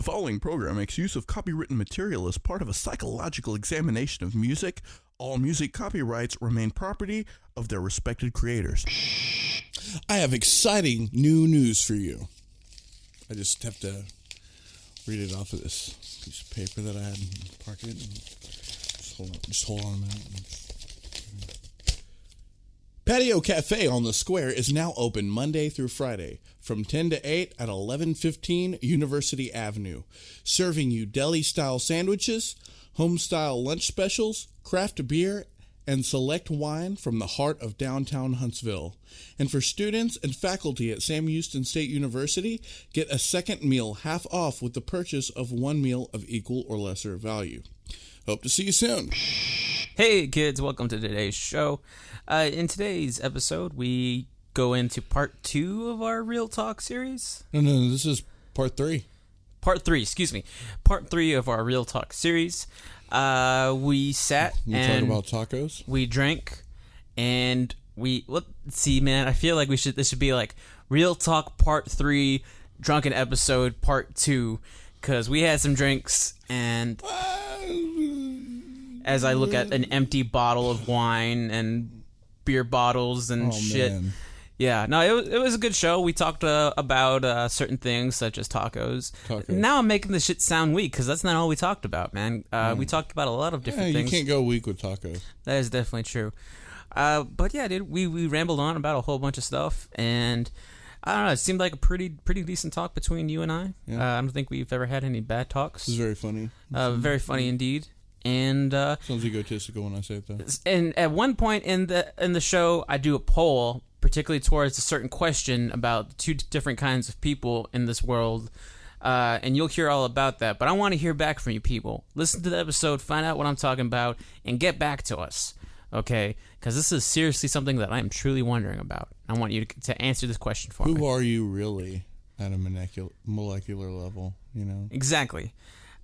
following program makes use of copywritten material as part of a psychological examination of music. All music copyrights remain property of their respected creators. I have exciting new news for you. I just have to read it off of this piece of paper that I had in my pocket. Just hold on a minute. Patio Cafe on the Square is now open Monday through Friday from 10 to 8 at 1115 University Avenue, serving you deli-style sandwiches, home-style lunch specials, craft beer, and select wine from the heart of downtown Huntsville. And for students and faculty at Sam Houston State University, get a second meal half off with the purchase of one meal of equal or lesser value. Hope to see you soon. Hey kids, welcome to today's show. In today's episode, we go into part 2 of our Real Talk series. No, this is part 3. Part 3 of our Real Talk series. We sat and talk about tacos. We drank and let's see, man. I feel like this should be like Real Talk part 3, drunken episode part 2, because we had some drinks and as I look at an empty bottle of wine and beer bottles and shit. Man. Yeah, no, it was a good show. We talked about certain things such as tacos. Now I'm making the shit sound weak because that's not all we talked about, man. We talked about a lot of different things. You can't go weak with tacos. That is definitely true. But yeah, dude, we rambled on about a whole bunch of stuff, and I don't know. It seemed like a pretty decent talk between you and I. Yeah. I don't think we've ever had any bad talks. It was very funny. Very funny indeed. And sounds egotistical when I say it though. And at one point in the show, I do a poll, particularly towards a certain question about two different kinds of people in this world, and you'll hear all about that. But I want to hear back from you people. Listen to the episode, find out what I'm talking about, and get back to us, okay? Because this is seriously something that I am truly wondering about. I want you to answer this question for me. Who are you really at a molecular level? You know exactly.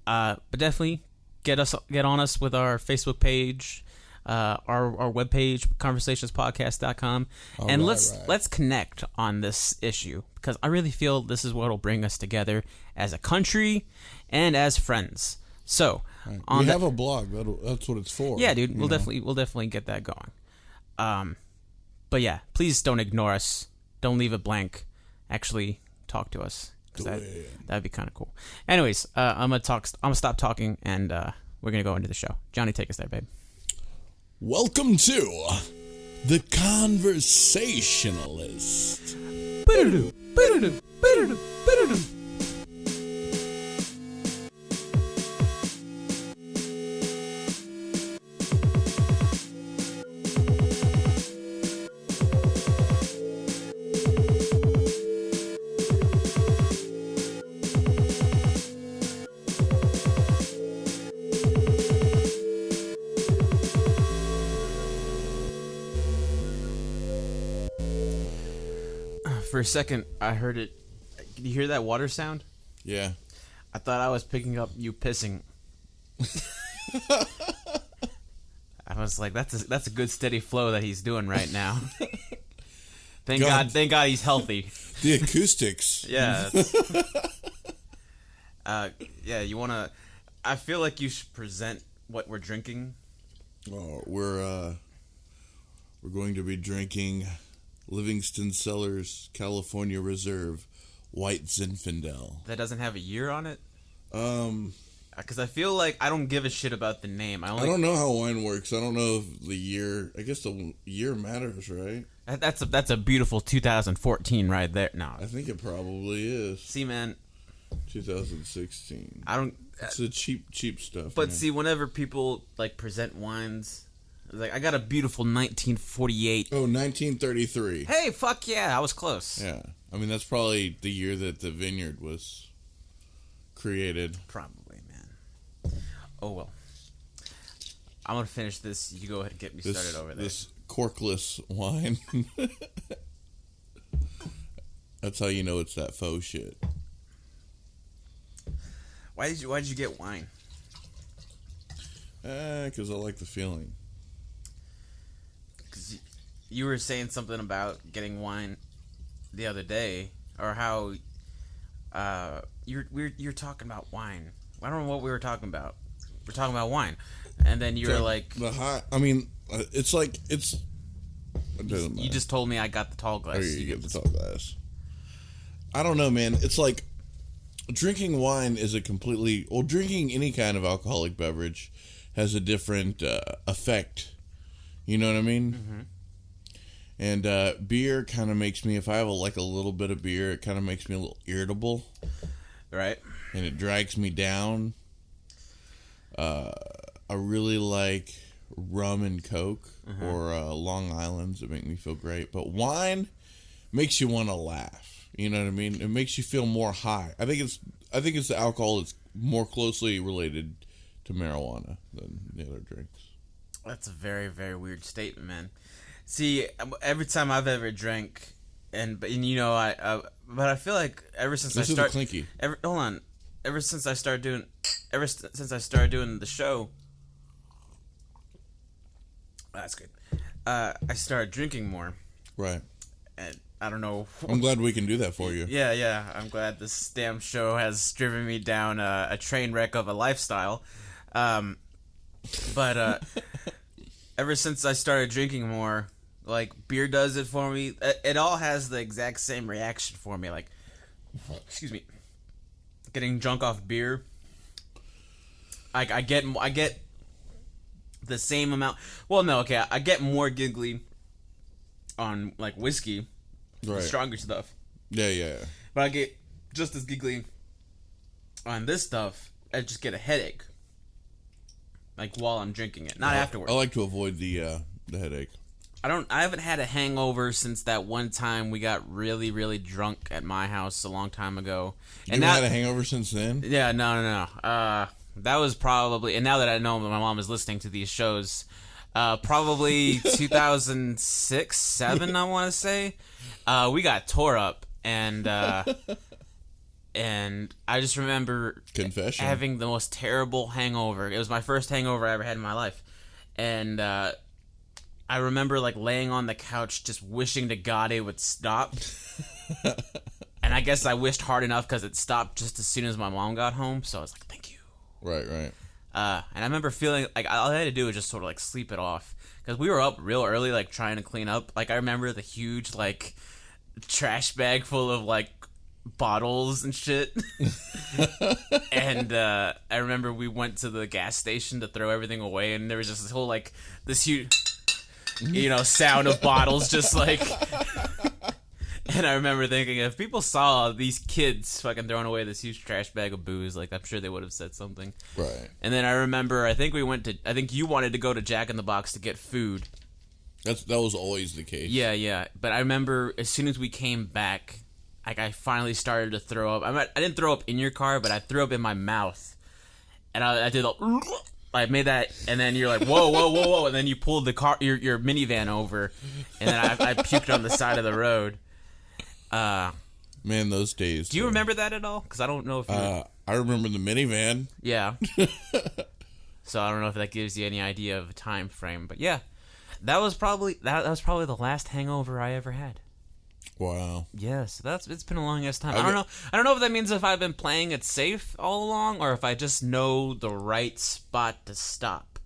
But definitely get on us with our Facebook page. Our webpage, conversationspodcast.com, and let's connect on this issue, because I really feel this is what will bring us together as a country and as friends. So, we have a blog. That's what it's for. Yeah, dude, we'll definitely get that going. But yeah, please don't ignore us. Don't leave it blank. Actually, talk to us, because that'd be kind of cool. Anyways, I'm gonna stop talking, and we're gonna go into the show. Johnny, take us there, babe. Welcome to The Conversationalist. For a second, I heard it. Can you hear that water sound? Yeah. I thought I was picking up you pissing. I was like, that's a good steady flow that he's doing right now. Thank God he's healthy. The acoustics. Yeah. Yeah, you wanna? I feel like you should present what we're drinking. Oh, we're going to be drinking Livingston Cellars California Reserve White Zinfandel. That doesn't have a year on it? Because I feel like I don't give a shit about the name. I don't know how wine works. I don't know if the year... I guess the year matters, right? That's a beautiful 2014 right there. No. I think it probably is. See, man. 2016. I don't... It's the cheap stuff. But man. See, whenever people, like, present wines... Like, I got a beautiful 1948. Oh, 1933. Hey, fuck yeah, I was close. Yeah. I mean, that's probably the year that the vineyard was created. Probably, man. Oh, well. I'm going to finish this. You go ahead and get me started over there. This corkless wine. That's how you know it's that faux shit. Why did you get wine? Because I like the feeling. Because you were saying something about getting wine the other day, or how you're talking about wine. I don't know what we were talking about. We're talking about wine, and then you were like, the hot. I mean, it's like it's. It doesn't matter. You just told me I got the tall glass. Oh, you get the tall glass. I don't know, man. It's like drinking wine is a completely drinking any kind of alcoholic beverage has a different effect. You know what I mean? Mm-hmm. And beer kind of makes me, if I have a little bit of beer, it kind of makes me a little irritable. Right. And it drags me down. I really like rum and Coke or Long Island's that make me feel great. But wine makes you want to laugh. You know what I mean? It makes you feel more high. I think it's the alcohol that's more closely related to marijuana than the other drinks. That's a very, very weird statement, man. See, every time I've ever drank, but I feel like ever since This is a clinky. Ever since I started doing the show, that's good. I started drinking more. Right. And I don't know. I'm glad we can do that for you. Yeah. I'm glad this damn show has driven me down a train wreck of a lifestyle. But ever since I started drinking more, like beer does it for me. It all has the exact same reaction for me. Like, excuse me, getting drunk off beer. I get the same amount. Well, no, okay, I get more giggly on like whiskey, right. Stronger stuff. Yeah. But I get just as giggly on this stuff. I just get a headache. Like while I'm drinking it, not afterwards. I like to avoid the headache. I haven't had a hangover since that one time we got really, really drunk at my house a long time ago. You haven't had a hangover since then? Yeah, no. That was probably, and now that I know my mom is listening to these shows, probably 2006, 7, I want to say. We got tore up, and I just remember having the most terrible hangover. It was my first hangover I ever had in my life, and I remember like laying on the couch just wishing to God it would stop. And I guess I wished hard enough because it stopped just as soon as my mom got home. So I was like, thank you. Right. And I remember feeling like all I had to do was just sort of like sleep it off. Because we were up real early, like trying to clean up. Like I remember the huge like trash bag full of like bottles and shit. And I remember we went to the gas station to throw everything away. And there was just this whole like this huge... sound of bottles just like and I remember thinking if people saw these kids fucking throwing away this huge trash bag of booze, like I'm sure they would have said something. Right. And then I remember I think you wanted to go to Jack in the Box to get food. That was always the case. Yeah. But I remember as soon as we came back, like I finally started to throw up. I didn't throw up in your car, but I threw up in my mouth. And I did I made that, and then you're like, whoa, and then you pulled the car, your minivan over, and then I puked on the side of the road. Man, those days. Do you remember that at all? Because I don't know if you... I remember the minivan. Yeah. So I don't know if that gives you any idea of a time frame, but yeah, that was probably the last hangover I ever had. Wow. Yes, it's been a long ass time. I don't know if that means if I've been playing it safe all along or if I just know the right spot to stop.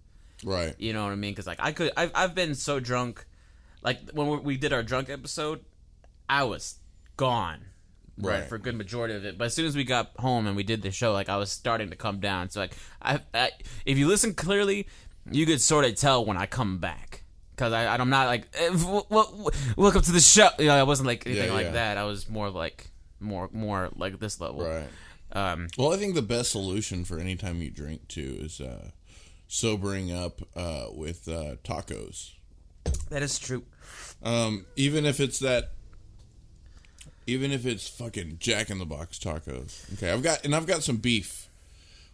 Right. You know what I mean? Because like I've been so drunk. Like when we did our drunk episode, I was gone. Right. For a good majority of it. But as soon as we got home and we did the show, like I was starting to come down. So like I if you listen clearly, you could sort of tell when I come back. Because I'm not like, welcome to the show. You know, I wasn't like anything like that. I was more like, more like this level. Right. Well, I think the best solution for any time you drink too is sobering up with tacos. That is true. Even if it's fucking Jack in the Box tacos. Okay, I've got some beef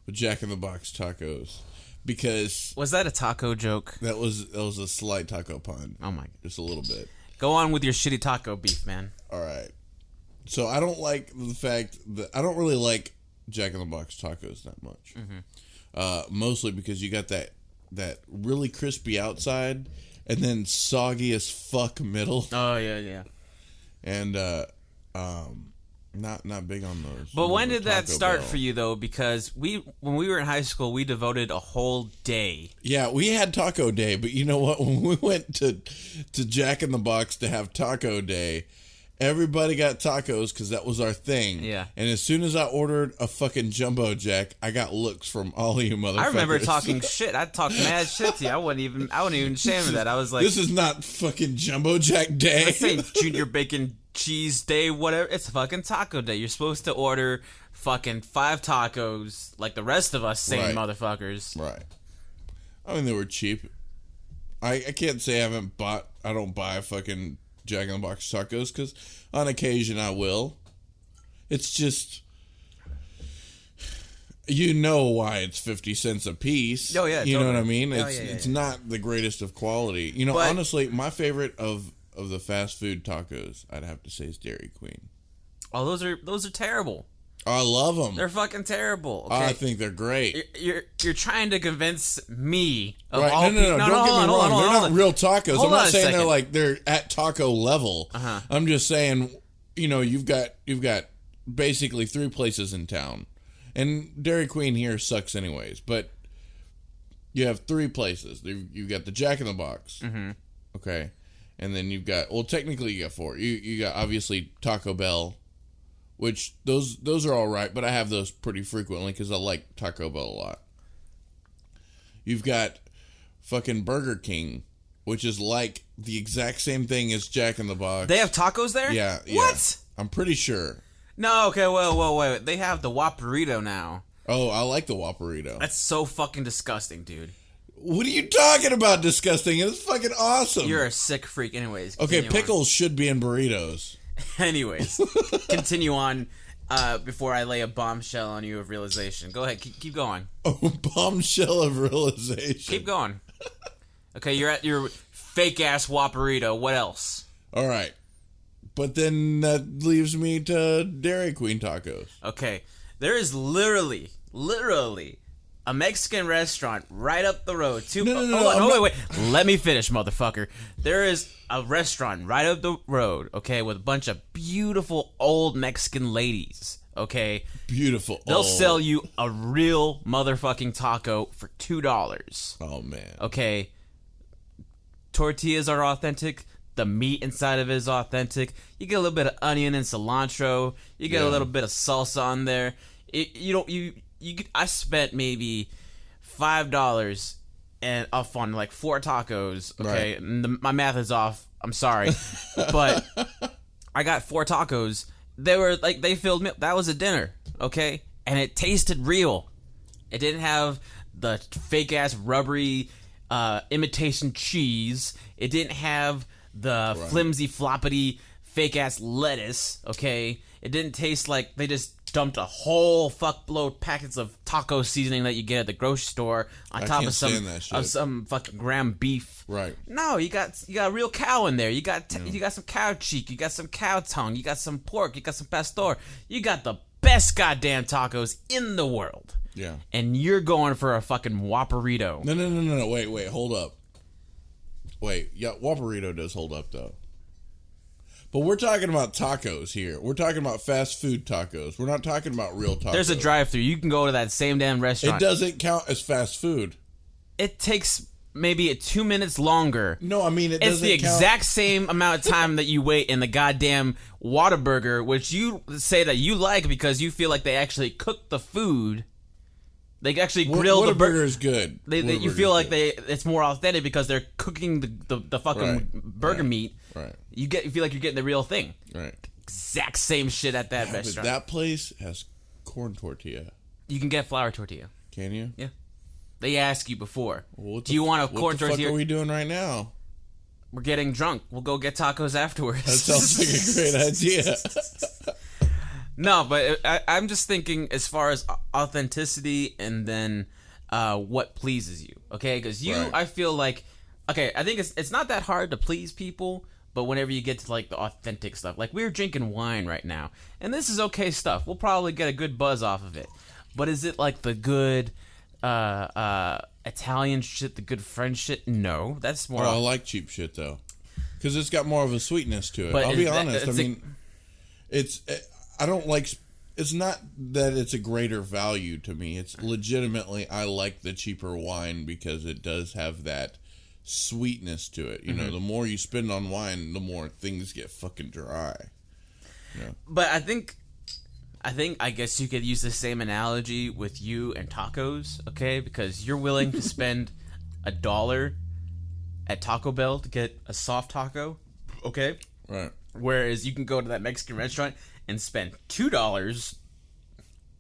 with Jack in the Box tacos. Because was that a taco joke? That was a slight taco pun. Oh my! Just a little bit. Go on with your shitty taco beef, man. All right. So I don't like the fact that I don't really like Jack in the Box tacos that much. Mm-hmm. Mostly because you got that really crispy outside and then soggy as fuck middle. Oh yeah. And Not big on those. But when did that Taco start Bell. for you though? Because when we were in high school, we devoted a whole day. Yeah, we had Taco Day, but you know what? When we went to Jack in the Box to have Taco Day, everybody got tacos because that was our thing. Yeah. And as soon as I ordered a fucking Jumbo Jack, I got looks from all of you motherfuckers. I remember talking shit. I talked mad shit to you. I wasn't even ashamed of that. I was like, this is not fucking Jumbo Jack Day. this ain't Junior Bacon Cheese Day, whatever. It's fucking Taco Day. You're supposed to order fucking 5 tacos like the rest of us sane Right. motherfuckers. Right. I mean, they were cheap. I can't say I don't buy fucking Jack in the Box tacos because on occasion I will. It's just, you know why it's 50 cents a piece. Oh, yeah, You know totally. what I mean? Oh, It's yeah. not the greatest of quality. You know, But- honestly, my favorite of the fast food tacos, I'd have to say, is Dairy Queen. Oh, those are terrible. I love them. They're fucking terrible. Okay? I think they're great. You're trying to convince me of Right? all No. Don't get me wrong. They're not real tacos. Hold I'm on not a saying second. they're at taco level. Uh-huh. I'm just saying, you know, you've got basically 3 places in town, and Dairy Queen here sucks anyways. But you have 3 places. You've got the Jack in the Box, okay, and then you've got, well, technically you got 4. You got obviously Taco Bell, which those are all right, but I have those pretty frequently because I like Taco Bell a lot. You've got fucking Burger King, which is like the exact same thing as Jack in the Box. They have tacos there? Yeah. What? I'm pretty sure. No, okay, well, wait. They have the Whopperito now. Oh, I like the Whopperito. That's so fucking disgusting, dude. What are you talking about disgusting? It's fucking awesome. You're a sick freak. Anyways. Okay, continue pickles should be in burritos. on. Anyways. Continue on before I lay a bombshell on you of realization. Go ahead. Keep going. Oh, bombshell of realization. Keep going. Okay, you're at your fake-ass Whopperito. What else? All right. But then that leaves me to Dairy Queen tacos. Okay. There is literally a Mexican restaurant right up the road. Wait. Let me finish, motherfucker. There is a restaurant right up the road, okay, with a bunch of beautiful old Mexican ladies, okay? Beautiful. They'll sell you a real motherfucking taco for $2, Oh, man. okay? Tortillas are authentic. The meat inside of it is authentic. You get a little bit of onion and cilantro. You get a Yeah. little bit of salsa on there. I spent maybe $5 and off on like 4 tacos. Okay, Right. And my math is off. I'm sorry, but I got 4 tacos. They were like, they filled me up. That was a dinner. Okay, and it tasted real. It didn't have the fake ass rubbery imitation cheese. It didn't have the flimsy floppity fake ass lettuce. Okay, it didn't taste like they just dumped a whole fuckload packets of taco seasoning that you get at the grocery store on top can't of stand that shit. some fucking ground beef. Right. No, you got a real cow in there. You got some cow cheek. You got some cow tongue. You got some pork. You got some pastor. You got the best goddamn tacos in the world. Yeah. And you're going for a fucking Whopperito. No. Wait. Hold up. Wait. Yeah, Whopperito does hold up, though. But we're talking about tacos here. We're talking about fast food tacos. We're not talking about real tacos. There's a drive-thru. You can go to that same damn It restaurant. doesn't count as fast food. It takes maybe 2 minutes longer. No, I mean, it It's doesn't the count. exact same amount of time that you wait in the goddamn Whataburger, which you say that you like because you feel like they actually cook the food. They actually grill the Whataburger burger. is good. You feel like it's more authentic because they're cooking the fucking Right. burger meat. Right. You feel like you're getting the real thing. Right. Exact same shit at that But restaurant. that place has corn tortilla. You can get flour tortilla. Can you? Yeah. They ask you before. Well, Do you want a corn What the fuck tortilla? are we doing right now? We're getting drunk. We'll go get tacos afterwards. That sounds like a great idea. No, but I'm just thinking as far as authenticity and then what pleases you, okay? Because Right. I feel like, okay, I think it's not that hard to please people, but whenever you get to like the authentic stuff, like we're drinking wine right now, and this is okay stuff. We'll probably get a good buzz off of it, but is it like the good Italian shit, the good French shit? No, that's more. I like cheap shit though, because it's got more of a sweetness to it. But I'll is be that- honest. I it's mean, I don't like. It's not that it's a greater value to me. It's legitimately I like the cheaper wine because it does have that sweetness to it. You know, the more you spend on wine, the more things get fucking dry. Yeah. But I guess you could use the same analogy with you and tacos, okay? Because you're willing to spend $1 at Taco Bell to get a soft taco, okay? Right. Whereas you can go to that Mexican restaurant and spend $2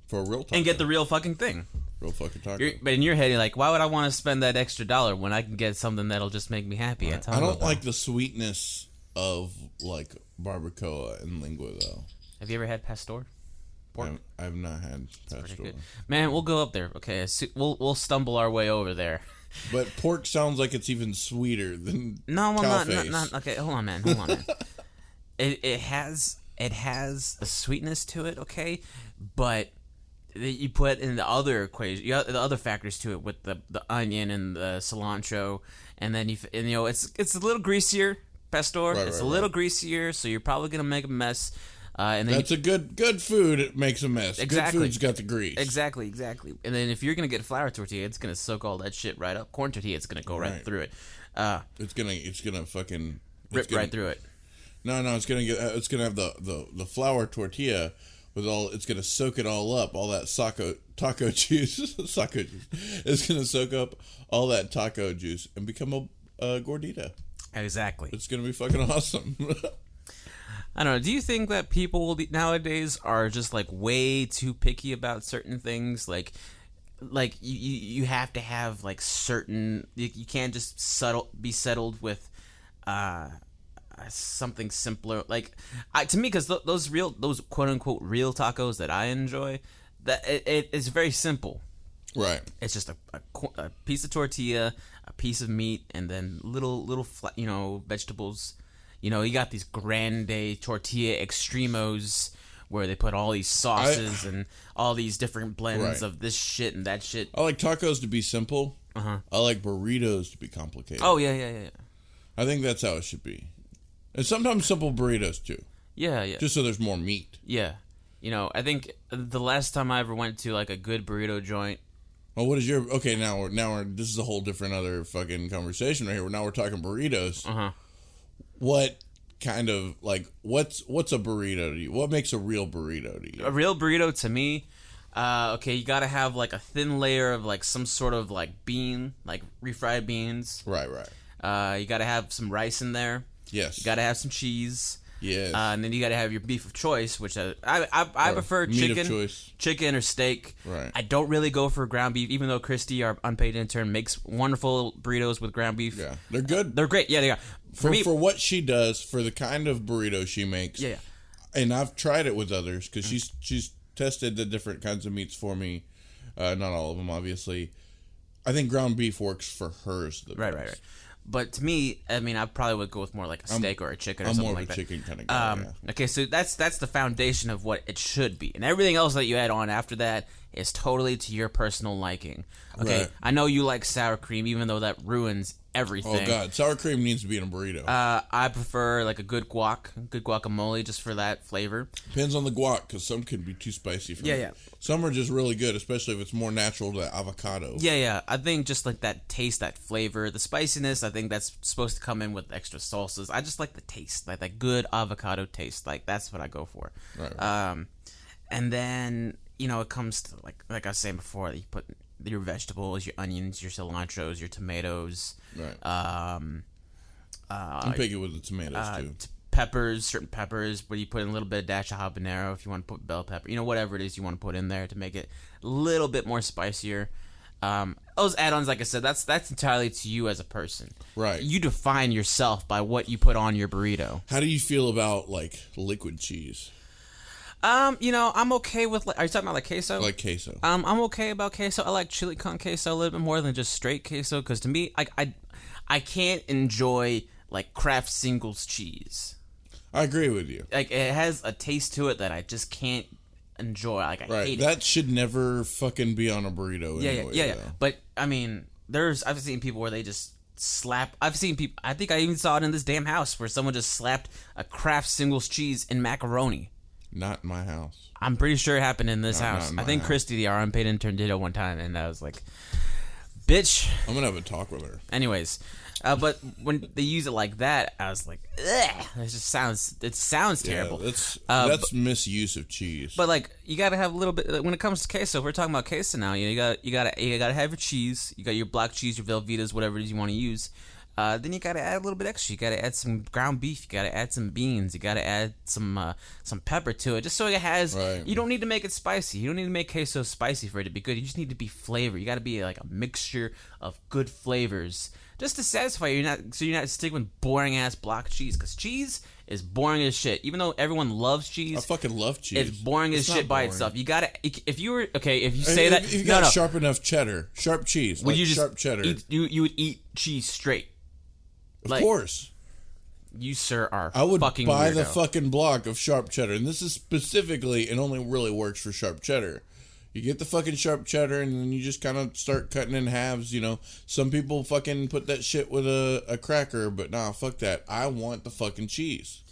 For a real taco. and get the real fucking thing. Real fucking taco. But in your head, you're like, why would I want to spend that extra $1 when I can get something that'll just make me happy at Taco I don't Bell? like the sweetness of like barbacoa and lingua though. Have you ever had pastor? Pork? I've not had Pretty pastor. good. Man, we'll go up there. Okay, we'll stumble our way over there. But pork sounds like it's even sweeter than No, well, cow not, face. not. Okay, hold on, man. It has a sweetness to it, okay, but you put in the other equation, the other factors to it with the onion and the cilantro, and then it's a little greasier, pastor. It's a little greasier, so you're probably gonna make a mess. And then That's a good food. It makes a mess. Exactly. Good food's got the grease. Exactly. And then if you're gonna get a flour tortilla, it's gonna soak all that shit right up. Corn tortilla, it's gonna go right through it. It's gonna fucking Right through it. No, it's gonna have the flour tortilla with all. It's gonna soak it all up. All that taco juice. Taco juice. It's gonna soak up all that taco juice and become a gordita. Exactly. It's gonna be fucking awesome. I don't know. Do you think that people nowadays are just like way too picky about certain things? Like you have to have like certain. You can't just be settled with something simpler. Like to me, because those quote unquote real tacos that I enjoy, that it's very simple. Right. It's just a piece of tortilla, a piece of meat, and then little vegetables. You know, you got these grande tortilla extremos where they put all these sauces and all these different blends of this shit and that shit. I like tacos to be simple. Uh-huh. I like burritos to be complicated. Oh, yeah. I think that's how it should be. And sometimes simple burritos too. Yeah. Just so there's more meat. Yeah. You know, I think the last time I ever went to like a good burrito joint. Well, what is your... Okay, now we're this is a whole different other fucking conversation right here. Now we're talking burritos. Uh-huh. What kind of, like, what's a burrito to you? What makes a real burrito to you? A real burrito to me, okay, you gotta have like a thin layer of like some sort of like bean, like refried beans. Right. You gotta have some rice in there. Yes. You gotta have some cheese. Yes. And then you gotta have your beef of choice, which I prefer meat chicken, of choice. chicken or steak. Right. I don't really go for ground beef, even though Christy, our unpaid intern, makes wonderful burritos with ground beef. Yeah, they're good. They're great. Yeah, they are. For what she does, for the kind of burrito she makes. Yeah. And I've tried it with others because she's tested the different kinds of meats for me. Not all of them, obviously. I think ground beef works for hers the best. Right. But to me, I mean, I probably would go with more like a steak or a chicken or something like that. I'm more of a chicken kind of guy, yeah. Okay, so that's the foundation of what it should be. And everything else that you add on after that is totally to your personal liking. Okay, Right. I know you like sour cream, even though that ruins everything. Oh, God. Sour cream needs to be in a burrito. I prefer like a good guacamole just for that flavor. Depends on the guac, because some can be too spicy for me. Yeah. Some are just really good, especially if it's more natural to avocado. Yeah. I think just like that taste, that flavor, the spiciness, I think that's supposed to come in with extra sauces. I just like the taste, like that good avocado taste. Like that's what I go for. Right. And then, you know, it comes to like I was saying before, you put your vegetables, your onions, your cilantros, your tomatoes. Right. I'm picky with the tomatoes, too. Peppers, certain peppers, where you put in a little bit of dash of habanero if you want to put bell pepper. You know, whatever it is you want to put in there to make it a little bit more spicier. Those add-ons, like I said, that's entirely to you as a person. Right. You define yourself by what you put on your burrito. How do you feel about, like, liquid cheese? You know, I'm okay with. Are you talking about like queso? Like queso. I'm okay about queso. I like chili con queso a little bit more than just straight queso because to me, I can't enjoy like Kraft Singles cheese. I agree with you. Like it has a taste to it that I just can't enjoy. Like I hate it. That should never fucking be on a burrito. Anyway, Yeah. But I mean, I've seen people where they just slap. I've seen people. I think I even saw it in this damn house where someone just slapped a Kraft Singles cheese in macaroni. Not in my house. I'm pretty sure it happened in this house. Not in I think my Christy, our unpaid intern, did it one time, and I was like, bitch. I'm going to have a talk with her. Anyways, but when they use it like that, I was like, ugh. It sounds terrible. That's misuse of cheese. But like, you gotta have a little bit when it comes to queso. If we're talking about queso now. You gotta have your cheese. You got your block cheese, your Velveeta's, whatever it is you want to use. Then you gotta add a little bit extra. You gotta add some ground beef. You gotta add some beans. You gotta add some pepper to it, just so it has. Right. You don't need to make it spicy. You don't need to make queso spicy for it to be good. You just need to be flavor. You gotta be like a mixture of good flavors, just to satisfy you. You're not sticking with boring ass block cheese, because cheese is boring as shit. Even though everyone loves cheese, I fucking love cheese. it's boring as shit by boring. itself. You gotta, if you If you got sharp enough cheddar, sharp cheese, would like you just sharp cheddar. you would eat cheese straight? Of course. You, sir, are I would fucking buy weirdo. the fucking block of sharp cheddar. And this is specifically, it only really works for sharp cheddar. You get the fucking sharp cheddar, and then you just kind of start cutting in halves, you know. Some people fucking put that shit with a cracker, but nah, fuck that. I want the fucking cheese.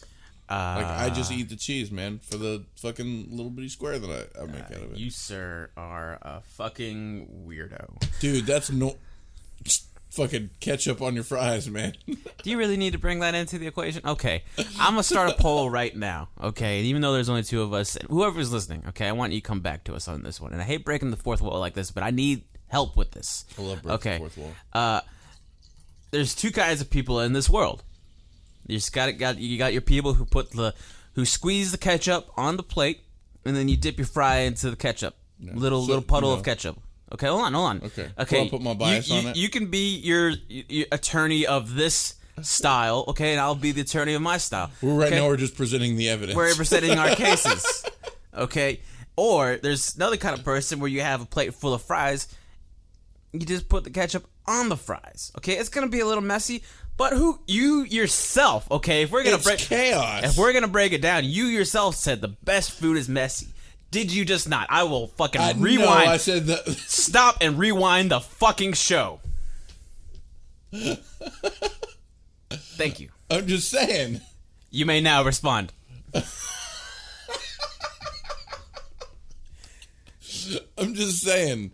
I just eat the cheese, man, for the fucking little bitty square that I make out of it. You, sir, are a fucking weirdo. Dude, that's fucking ketchup on your fries, man. Do you really need to bring that into the equation? Okay, I'm gonna start a poll right now. Okay, even though there's only two of us, whoever's listening, okay, I want you to come back to us on this one. And I hate breaking the fourth wall like this, but I need help with this. I love breaking the fourth wall. There's two kinds of people in this world. You just got your people who squeeze the ketchup on the plate, and then you dip your fry into the ketchup, little puddle of ketchup. Okay, hold on. Okay. Well, I'll put my bias on it. You can be your attorney of this style, okay, and I'll be the attorney of my style. Now we're just presenting the evidence. We're presenting our cases, okay? Or there's another kind of person where you have a plate full of fries, you just put the ketchup on the fries, okay? It's gonna be a little messy, but you yourself, okay? If we're gonna chaos. If we're gonna break it down, you yourself said the best food is messy. Did you just not? I will fucking rewind. No, I said that. Stop and rewind the fucking show. Thank you. I'm just saying. You may now respond. I'm just saying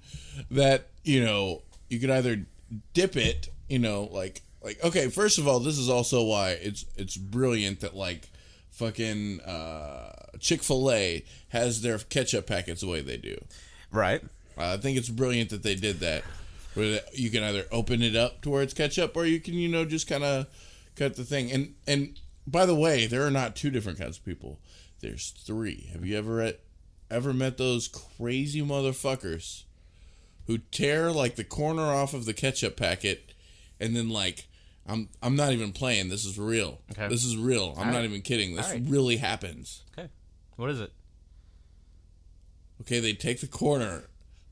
that, you know, you could either dip it, you know, like okay, first of all, this is also why it's brilliant that like fucking Chick-fil-A has their ketchup packets the way they do. Right. I think it's brilliant that they did that. Where you can either open it up to where it's ketchup, or you can, you know, just kind of cut the thing. And by the way, there are not two different kinds of people. There's three. Have you ever met those crazy motherfuckers who tear like the corner off of the ketchup packet, and then like I'm not even playing. This is real. Okay. This is real. I'm not even kidding. This really happens. Okay. What is it? Okay, they take the corner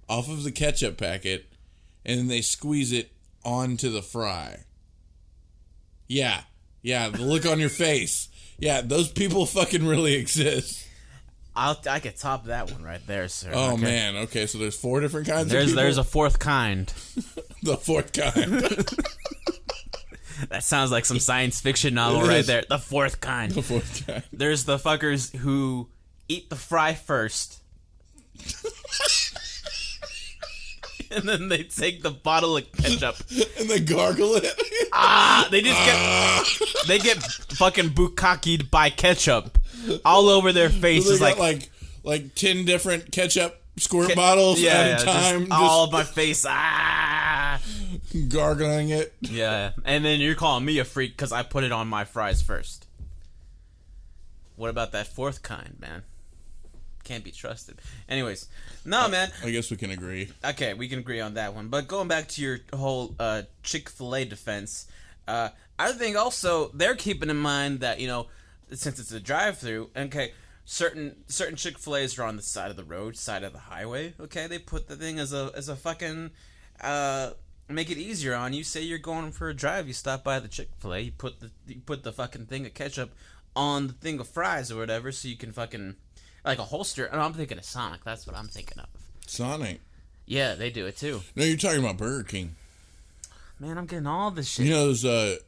off of the ketchup packet, and then they squeeze it onto the fry. Yeah, the look on your face. Yeah, those people fucking really exist. I could top that one right there, sir. Oh, okay. man. Okay, so there's four different kinds of people? There's a fourth kind. The fourth kind. That sounds like some science fiction novel right there. The fourth kind. The fourth kind. There's the fuckers who eat the fry first. And then they take the bottle of ketchup and they gargle it. They get fucking bukkakied by ketchup all over their faces. So they got like 10 different ketchup squirt bottles at a time. Just all of my face. Gargling it. Yeah, and then you're calling me a freak because I put it on my fries first. What about that fourth kind, man? Can't be trusted. Anyways, no, man. I guess we can agree. Okay, we can agree on that one. But going back to your whole Chick-fil-A defense, I think also they're keeping in mind that, you know, since it's a drive-through, okay, certain Chick-fil-A's are on the side of the road, side of the highway. Okay, they put the thing as a fucking make it easier on you. Say you're going for a drive, you stop by the Chick-fil-A, you put the fucking thing of ketchup on the thing of fries or whatever, so you can fucking. Like a holster. Oh, I'm thinking of Sonic. That's what I'm thinking of. Sonic? Yeah, they do it too. No, you're talking about Burger King. Man, I'm getting all this shit. You know those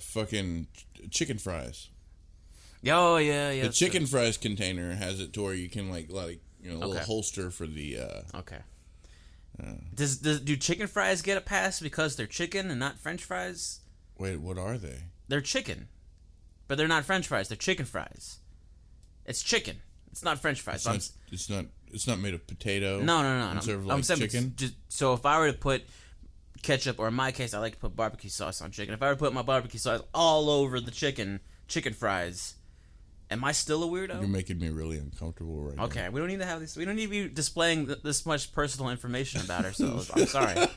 fucking chicken fries? Oh yeah, yeah. The chicken fries container has it to where you can like a little Okay. holster for the. Okay. Do chicken fries get a pass because they're chicken and not French fries? Wait, what are they? They're chicken, but they're not French fries. They're chicken fries. It's chicken. It's not French fries. It's not made of potato. No. Served I'm like saying chicken. so if I were to put ketchup, or in my case, I like to put barbecue sauce on chicken. If I were to put my barbecue sauce all over the chicken fries, am I still a weirdo? You're making me really uncomfortable right now. Okay, we don't need to have this. We don't need to be displaying this much personal information about ourselves. I'm sorry.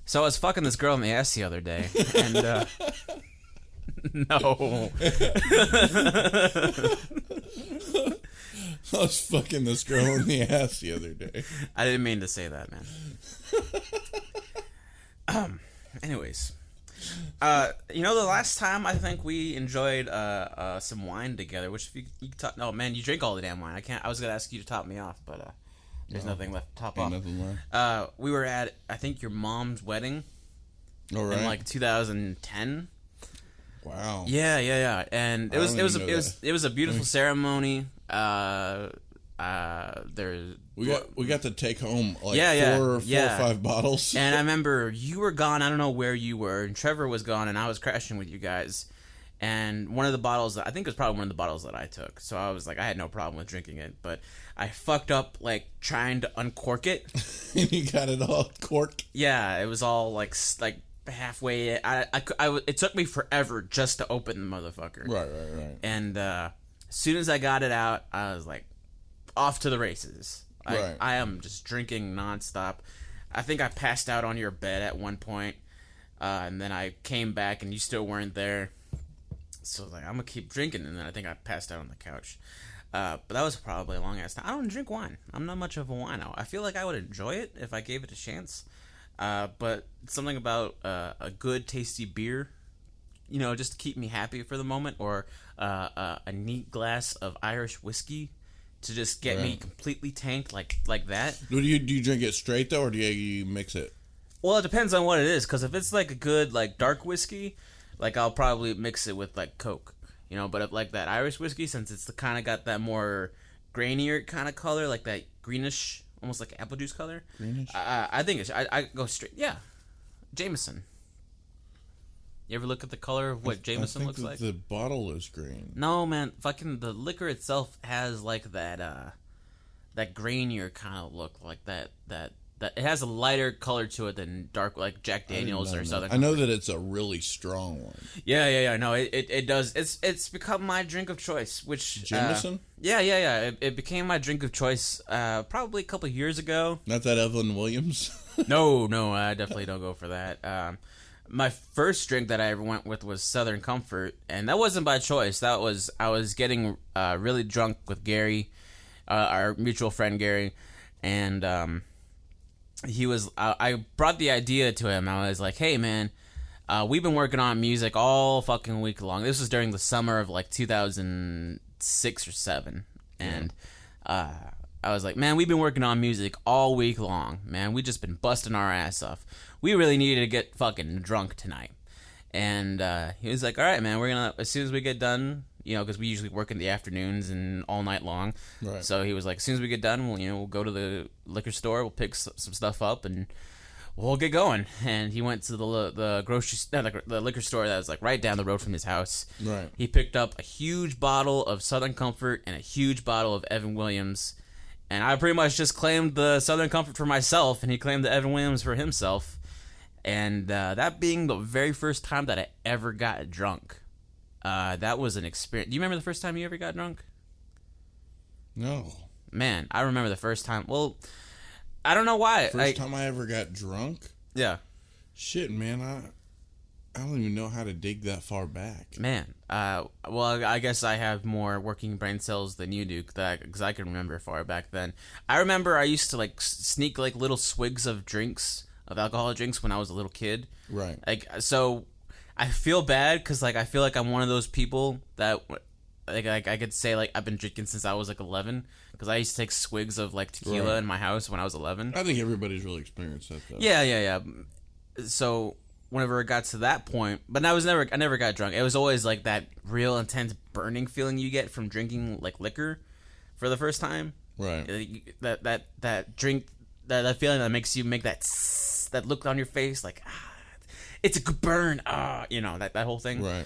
So I was fucking this girl in the ass the other day, and no. I was fucking this girl in the ass the other day. I didn't mean to say that, man. Anyways, the last time I think we enjoyed some wine together. Which if you talk, oh man, you drink all the damn wine. I can't. I was gonna ask you to top me off, but there's nothing left to top off. Nothing left. We were at I think your mom's wedding All right. in like 2010. Wow. Yeah, and it was a beautiful ceremony. We got to take home like four or 5 bottles. And I remember you were gone. I don't know where you were, and Trevor was gone, and I was crashing with you guys. And one of the bottles, I think it was probably one of the bottles that I took. So I was like, I had no problem with drinking it, but I fucked up like trying to uncork it. And you got it all corked. Yeah, it was all like halfway. It took me forever just to open the motherfucker. Right. And as soon as I got it out, I was like, off to the races. Right. I am just drinking nonstop. I think I passed out on your bed at one point, and then I came back and you still weren't there. So I was like, I'm gonna keep drinking, and then I think I passed out on the couch. But that was probably a long ass time. I don't drink wine. I'm not much of a wino. I feel like I would enjoy it if I gave it a chance. But something about a good, tasty beer, just to keep me happy for the moment, or a neat glass of Irish whiskey to just get me completely tanked like that. Do you drink it straight though, or do you mix it? Well, it depends on what it is, because if it's like a good like dark whiskey, like I'll probably mix it with like Coke, But if like that Irish whiskey, since it's kind of got that more grainier kind of color, like that greenish, almost like apple juice color. Greenish. I think I go straight. Yeah, Jameson. You ever look at the color of what Jameson looks like? The bottle is green. No, man. Fucking the liquor itself has like that grainier kind of look, like that it has a lighter color to it than dark, like Jack Daniels or Southern. I know that it's a really strong one. Yeah. No, it does. It's become my drink of choice. Which Jameson? Yeah. It became my drink of choice probably a couple of years ago. Not that Evan Williams. No, I definitely don't go for that. My first drink that I ever went with was Southern Comfort, and that wasn't by choice. I was getting really drunk with Gary, our mutual friend Gary, and he was. I brought the idea to him. I was like, "Hey, man, we've been working on music all fucking week long." This was during the summer of like 2006 or 7, and I was like, "Man, we've been working on music all week long, man. We just been busting our ass off. We really needed to get fucking drunk tonight." And he was like, "All right, man, we're gonna, as soon as we get done, because we usually work in the afternoons and all night long." Right. So he was like, "As soon as we get done, we'll go to the liquor store, we'll pick some stuff up, and we'll get going." And he went to the liquor store that was like right down the road from his house. Right. He picked up a huge bottle of Southern Comfort and a huge bottle of Evan Williams. And I pretty much just claimed the Southern Comfort for myself, and he claimed the Evan Williams for himself. And that being the very first time that I ever got drunk, that was an experience. Do you remember the first time you ever got drunk? No. Man, I remember the first time. Well, I don't know why. First time I ever got drunk? Yeah. Shit, man, I don't even know how to dig that far back. Man, well, I guess I have more working brain cells than you do, because I can remember far back then. I remember I used to like sneak like little swigs of alcoholic drinks when I was a little kid. Right. Like, so I feel bad because like I feel like I'm one of those people that like I could say like I've been drinking since I was like 11, because I used to take swigs of like tequila Right. in my house when I was 11. I think everybody's really experienced that though. Yeah. So whenever it got to that point, but I never got drunk. It was always like that real intense burning feeling you get from drinking like liquor for the first time. Right. That drink, that feeling that makes you make that look on your face, like it's a good burn. That whole thing. Right.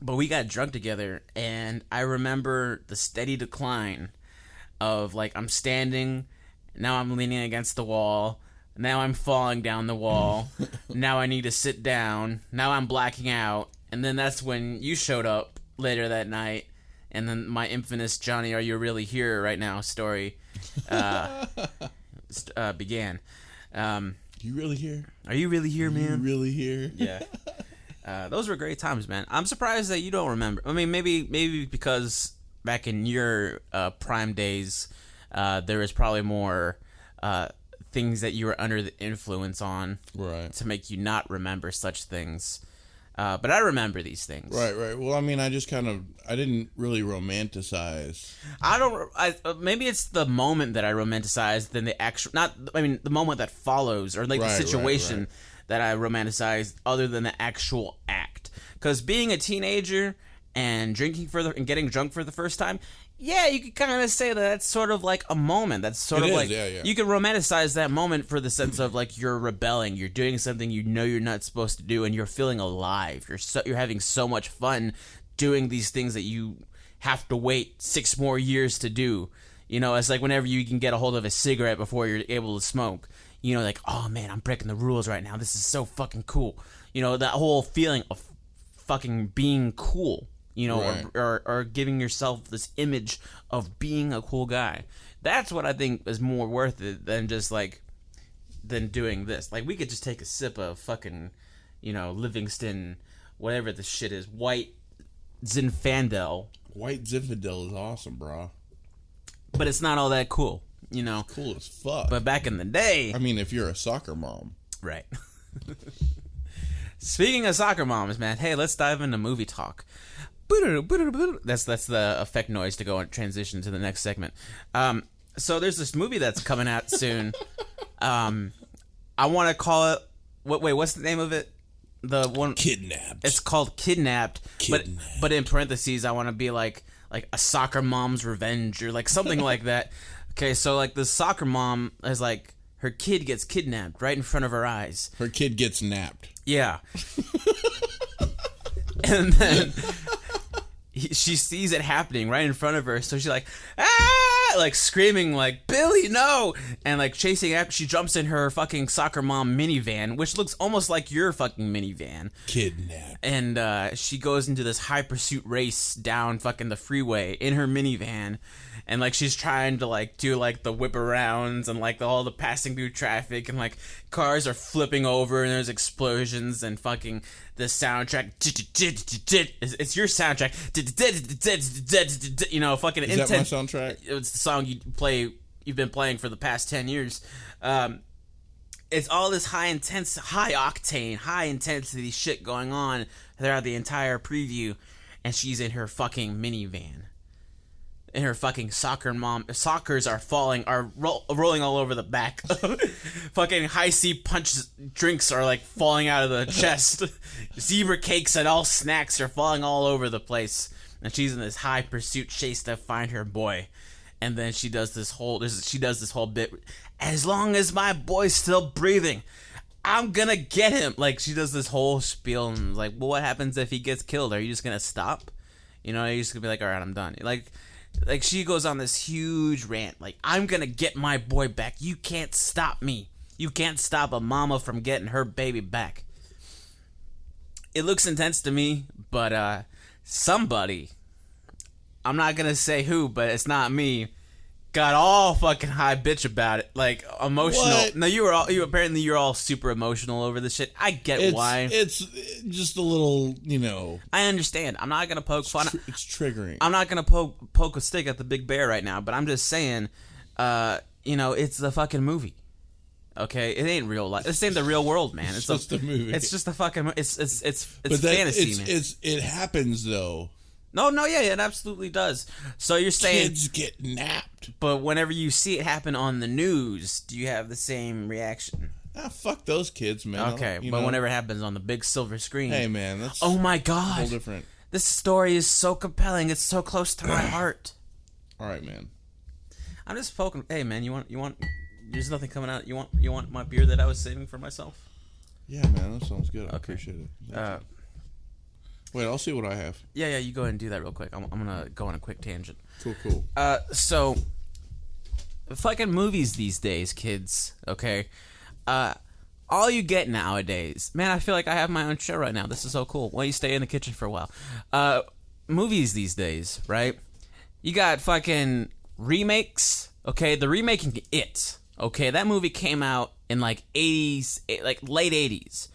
But we got drunk together, and I remember the steady decline of like I'm standing, now I'm leaning against the wall, now I'm falling down the wall, now I need to sit down, now I'm blacking out, and then that's when you showed up later that night, and then my infamous Johnny, are you really here right now story began. You really here? Are you really here, man? You really here? Yeah. Those were great times, man. I'm surprised that you don't remember. I mean, maybe because back in your prime days, there was probably more things that you were under the influence on, right, to make you not remember such things. But I remember these things. Right. Well, I mean, I didn't really romanticize. Maybe it's the moment that I romanticize than the actual. The moment that follows, or like the situation. Right. That I romanticized other than the actual act. Because being a teenager and and getting drunk for the first time, yeah, you could kind of say that that's sort of like a moment. That's sort of like, you can romanticize that moment for the sense of like you're rebelling, you're doing something you know you're not supposed to do, and you're feeling alive. You're having so much fun doing these things that you have to wait 6 more years to do. It's like whenever you can get a hold of a cigarette before you're able to smoke. Like, oh man, I'm breaking the rules right now. This is so fucking cool. That whole feeling of fucking being cool, right. or giving yourself this image of being a cool guy. That's what I think is more worth it than just than doing this. Like, we could just take a sip of fucking, Livingston, whatever the shit is, White Zinfandel. White Zinfandel is awesome, bro. But it's not all that cool. Cool as fuck. But back in the day, I mean, if you're a soccer mom, right? Speaking of soccer moms, man, hey, let's dive into movie talk. That's the effect noise to go and transition to the next segment. So there's this movie that's coming out soon. I want to call it. What's the name of it? The one Kidnapped. It's called Kidnapped. But in parentheses, I want to be like a soccer mom's revenge or like something like that. Okay, so like the soccer mom is like her kid gets kidnapped right in front of her eyes. Her kid gets napped. Yeah. And then she sees it happening right in front of her, so she's like, ah, like screaming like, Billy, no, and like chasing after. She jumps in her fucking soccer mom minivan, which looks almost like your fucking minivan. Kidnapped. And she goes into this high pursuit race down fucking the freeway in her minivan. And like she's trying to like do like the whip arounds and like all the passing through traffic, and like cars are flipping over and there's explosions and fucking the soundtrack. It's your soundtrack. Fucking intense. Is that my soundtrack? It's the song you've been playing for the past 10 years. It's all this high octane, high intensity shit going on throughout the entire preview, and she's in her fucking minivan. And her fucking sockers are rolling all over the back. Fucking high C punch drinks are like falling out of the chest. Zebra cakes and all snacks are falling all over the place. And she's in this high pursuit chase to find her boy. And then she does this whole bit. As long as my boy's still breathing, I'm gonna get him. Like, she does this whole spiel and like, well, what happens if he gets killed? Are you just gonna stop? Are you just gonna be like, all right, I'm done? Like she goes on this huge rant, like, I'm gonna get my boy back. You can't stop me. You can't stop a mama from getting her baby back. It looks intense to me, but somebody, I'm not gonna say who, but it's not me, got all fucking high bitch about it, like emotional. What? No, you're all super emotional over this shit. I get why. It's just a little, I understand. I'm not gonna poke fun. It's triggering. I'm not gonna poke a stick at the big bear right now, but I'm just saying, it's a fucking movie. Okay, it ain't real life. This ain't the real world, man. It's just a movie. It's just a fucking. It's fantasy, man. It happens though. No, yeah, it absolutely does. So you're saying kids get napped. But whenever you see it happen on the news, do you have the same reaction? Fuck those kids, man. Okay, but whenever it happens on the big silver screen. Hey, man, that's oh my a God. whole different. This story is so compelling. It's so close to my heart. All right, man. I'm just poking. Hey, man, you want? There's nothing coming out. You want my beer that I was saving for myself? Yeah, man, that sounds good. I appreciate it. Wait, I'll see what I have. Yeah, you go ahead and do that real quick. I'm gonna go on a quick tangent. Cool. So, fucking movies these days, kids. Okay, all you get nowadays, man. I feel like I have my own show right now. This is so cool. Why don't you stay in the kitchen for a while? Movies these days, right? You got fucking remakes. Okay, the remaking It. Okay, that movie came out in like 80s, like late 80s.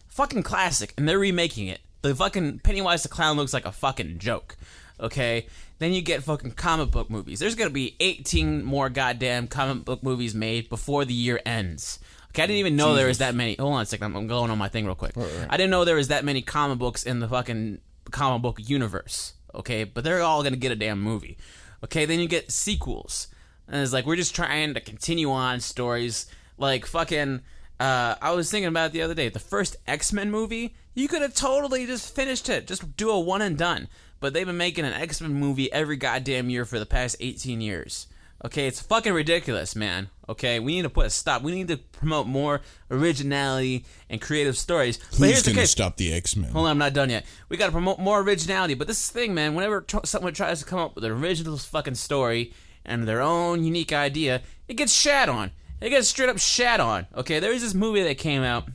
Fucking classic, and they're remaking it. The fucking Pennywise the Clown looks like a fucking joke. Okay? Then you get fucking comic book movies. There's gonna be 18 more goddamn comic book movies made before the year ends. Okay, I didn't even know there was that many. Hold on a second, I'm going on my thing real quick. Right. I didn't know there was that many comic books in the fucking comic book universe. Okay? But they're all gonna get a damn movie. Okay, then you get sequels. And it's like, we're just trying to continue on stories. Like, fucking, I was thinking about it the other day. The first X-Men movie, you could have totally just finished it. Just do a one and done. But they've been making an X-Men movie every goddamn year for the past 18 years. Okay, it's fucking ridiculous, man. Okay, we need to put a stop. We need to promote more originality and creative stories. But Who's going to stop the X-Men? Hold on, I'm not done yet. We got to promote more originality. But this is the thing, man. Whenever someone tries to come up with an original fucking story and their own unique idea, it gets shat on. It gets straight up shat on. Okay, there was this movie that came out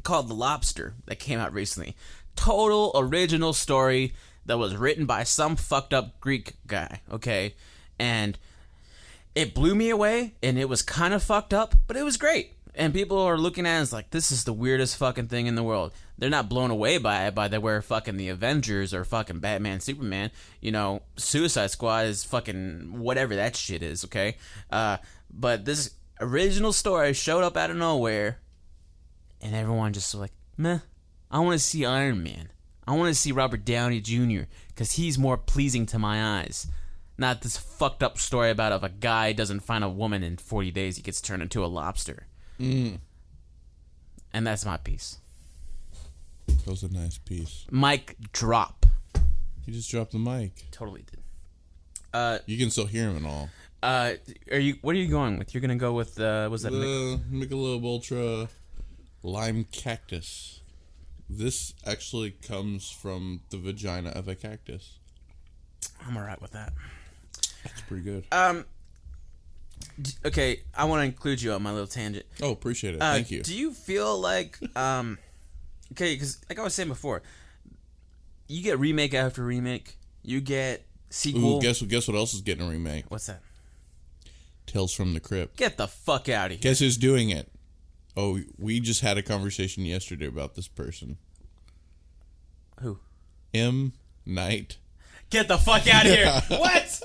called The Lobster that came out recently. Total original story that was written by some fucked up Greek guy. Okay, and it blew me away, and it was kind of fucked up, but it was great. And people are looking at it as like, this is the weirdest fucking thing in the world. They're not blown away by it, by they were fucking the Avengers or fucking Batman, Superman. You know, Suicide Squad is fucking whatever that shit is, okay? But this original story showed up out of nowhere, and everyone just was like, meh, I want to see Iron Man. I want to see Robert Downey Jr., because he's more pleasing to my eyes. Not this fucked up story about if a guy doesn't find a woman in 40 days, he gets turned into a lobster. And that's my piece. That was a nice piece. Mic drop. You just dropped the mic. Totally did. You can still hear him and all. What are you going with? You're gonna go with was that Michelob Ultra Lime Cactus. This actually comes from the vagina of a cactus. I'm alright with that. That's pretty good. Okay, I want to include you on my little tangent. Oh, appreciate it. Thank you. Do you feel like okay, because like I was saying before, you get remake after remake, you get sequel. Ooh, guess what else is getting a remake? What's that? Tales from the Crypt. Get the fuck out of here. Guess who's doing it? Oh, we just had a conversation yesterday about this person. Who? M. Night. Get the fuck out of here. What?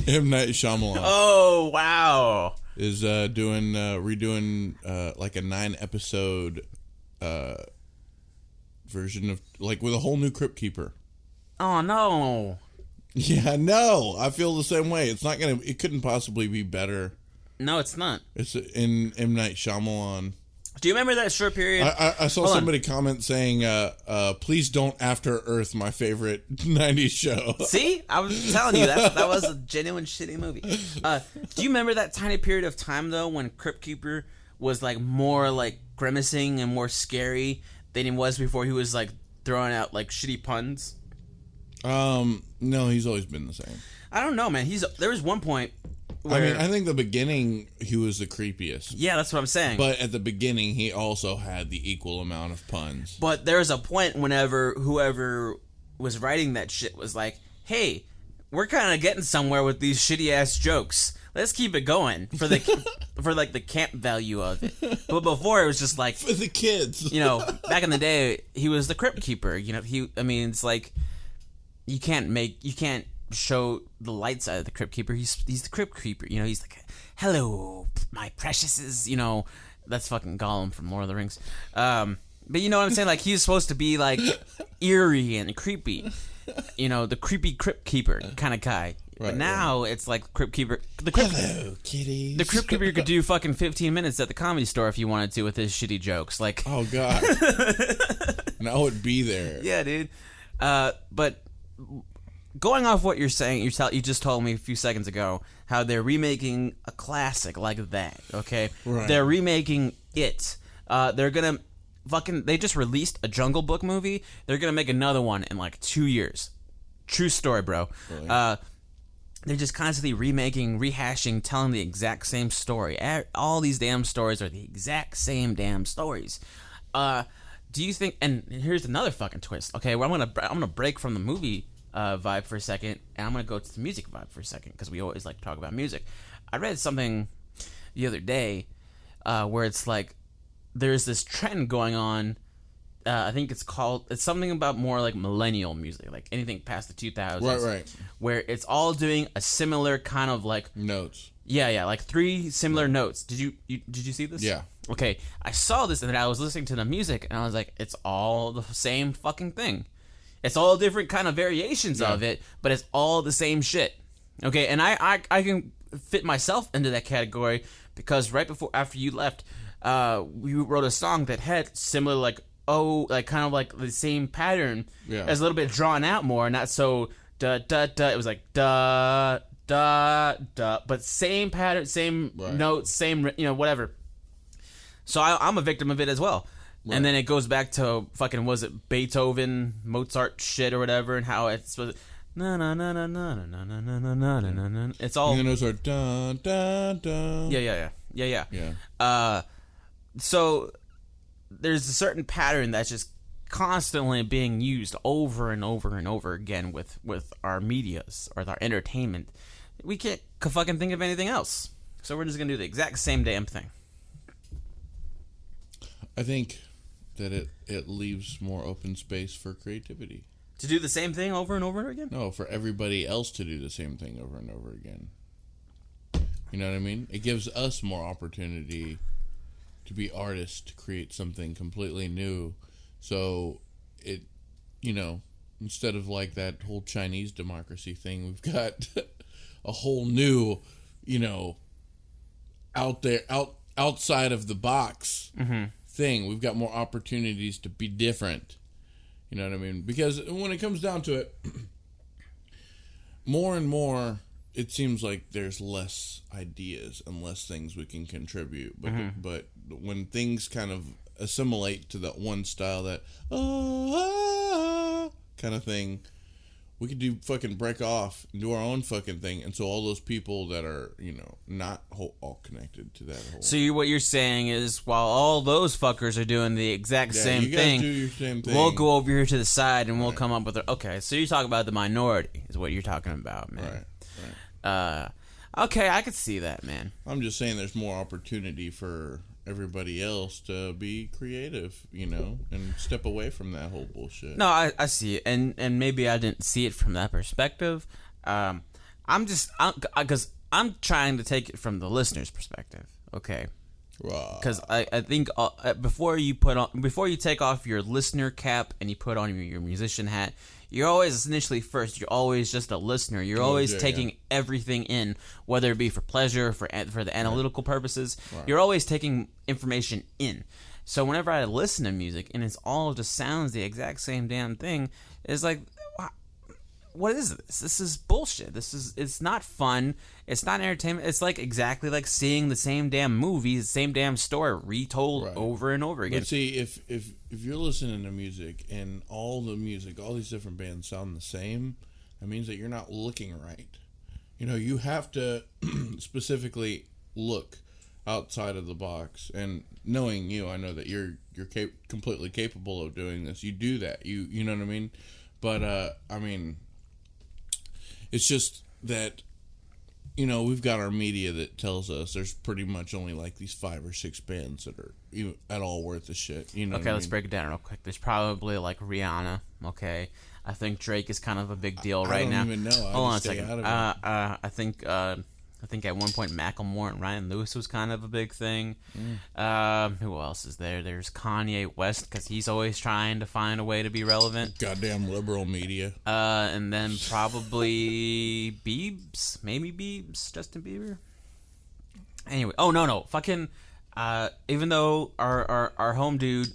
M. Night Shyamalan. Oh, wow. Is redoing like a 9-episode version of, like, with a whole new Crypt Keeper. Oh, no. Yeah, no. I feel the same way. It couldn't possibly be better. No, it's not. It's in M. Night Shyamalan. Do you remember that short period? I saw somebody comment saying, please don't After Earth, my favorite 90s show. See? I was telling you, that was a genuine shitty movie. Do you remember that tiny period of time, though, when Crypt Keeper was, like, more, like, grimacing and more scary than he was before he was, like, throwing out, like, shitty puns? No, he's always been the same. I don't know, man. There was one point where... I mean, I think the beginning, he was the creepiest. Yeah, that's what I'm saying. But at the beginning, he also had the equal amount of puns. But there was a point whenever whoever was writing that shit was like, hey, we're kind of getting somewhere with these shitty-ass jokes. Let's keep it going for the for like the camp value of it. But before, it was just like... For the kids. You know, back in the day, he was the Crypt Keeper. You know, it's like... You can't show the light side of the Crypt Keeper. He's the Crypt Keeper. You know, he's like, hello, my preciouses. You know, that's fucking Gollum from Lord of the Rings. But you know what I'm saying? Like, he's supposed to be like eerie and creepy. You know, the creepy Crypt Keeper kind of guy. But now it's like Crypt Keeper. Hello, kitties. The Crypt Keeper could do fucking 15 minutes at the Comedy Store if you wanted to with his shitty jokes. Like, oh god, and I would be there. Yeah, dude. But going off what you're saying, you just told me a few seconds ago how they're remaking a classic like that. Okay, right. They're remaking it. They're gonna they just released a Jungle Book movie. They're gonna make another one in like 2 years. True story, bro. Really? They're just constantly remaking, rehashing, telling the exact same story. All these damn stories are the exact same damn stories. Do you think? And here's another fucking twist. Okay, well, I'm gonna break from the movie vibe for a second, and I'm gonna go to the music vibe for a second because we always like to talk about music. I read something the other day where it's like there's this trend going on. I think it's something about more like millennial music, like anything past the 2000s. Right. Where it's all doing a similar kind of like notes. Yeah, like 3 similar notes. Did you see this? Yeah. Okay, I saw this and then I was listening to the music and I was like, it's all the same fucking thing. It's all different kind of variations of it, but it's all the same shit. Okay, and I can fit myself into that category because after you left, we wrote a song that had similar kind of like the same pattern. Yeah. As a little bit drawn out more, not so da da da. It was like da da da, but same pattern, same notes, same whatever. So I'm a victim of it as well. Right. And then it goes back to fucking, was it Beethoven, Mozart shit or whatever, and how it's supposed to, na na na na na na na na na na na na. It's all. And those are da da da. Yeah. So there's a certain pattern that's just constantly being used over and over and over again with our medias or our entertainment. We can't fucking think of anything else. So we're just gonna do the exact same damn thing. I think that it leaves more open space for creativity. To do the same thing over and over again? No, for everybody else to do the same thing over and over again. You know what I mean? It gives us more opportunity to be artists, to create something completely new. So it, instead of like that whole Chinese democracy thing, we've got a whole new, outside of the box thing. We've got more opportunities to be different. You know what I mean? Because when it comes down to it, more and more, it seems like there's less ideas and less things we can contribute. But when things kind of assimilate to that one style, that kind of thing, we could do fucking break off and do our own fucking thing. And so all those people that are, not all connected to that whole. So what you're saying is, while all those fuckers are doing the exact same thing, do your same thing, we'll go over here to the side and we'll come up with okay, so you're talking about the minority is what you're talking about, man. Right. Okay, I could see that, man. I'm just saying there's more opportunity for everybody else to be creative, and step away from that whole bullshit. No, I see it, and maybe I didn't see it from that perspective. I'm trying to take it from the listener's perspective, okay? Because I think before you take off your listener cap and you put on your musician hat, you're always you're always just a listener. You're always taking everything in, whether it be for pleasure, for the analytical purposes. Right. You're always taking information in. So whenever I listen to music and it's all just sounds the exact same damn thing, it's like, what is this? This is bullshit. It's not fun. It's not entertainment. It's like exactly like seeing the same damn movie, the same damn story retold over and over again. But see, if you're listening to music and all these different bands sound the same, that means that you're not looking right. You have to specifically look outside of the box. And knowing you, I know that you're completely capable of doing this. You do that. You know what I mean? But it's just that, we've got our media that tells us there's pretty much only like these 5 or 6 bands that are at all worth the shit. Okay, let's break it down real quick. There's probably like Rihanna. Okay, I think Drake is kind of a big deal right now. I don't even know. Hold on a second. I think I think at one point Macklemore and Ryan Lewis was kind of a big thing. Who else is there? There's Kanye West, because he's always trying to find a way to be relevant. Goddamn liberal media. And then probably Biebs. Maybe Biebs. Justin Bieber. Anyway. Oh, no. Fucking... even though our home dude...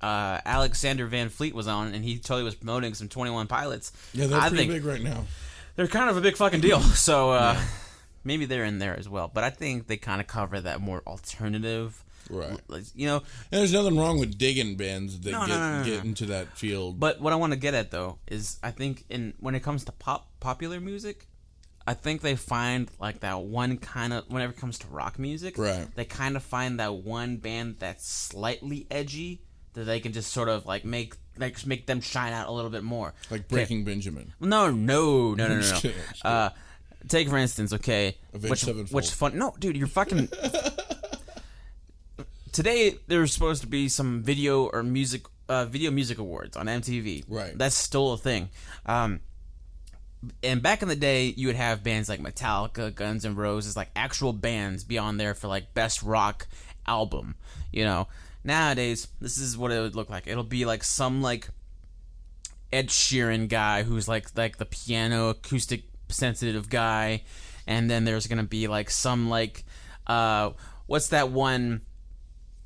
Alexander Van Fleet was on, and he totally was promoting some 21 Pilots. Yeah, they're pretty big right now. They're kind of a big fucking deal, so maybe they're in there as well. But I think they kind of cover that more alternative, right? And there's nothing wrong with digging bands that get into that field. But what I want to get at though is, I think when it comes to popular music, I think they find like that one kind of, whenever it comes to rock music, right? They kind of find that one band that's slightly edgy that they can just sort of like make them shine out a little bit more. Like Breaking Benjamin. No. Take for instance, okay. Which fun? No, dude, you're fucking. Today there's supposed to be some video music awards on MTV. Right. That's still a thing. And back in the day, you would have bands like Metallica, Guns N' Roses, like actual bands be on there for like best rock album. Nowadays, this is what it would look like. It'll be like some like Ed Sheeran guy who's like the piano acoustic sensitive guy, and then there's gonna be like some like what's that one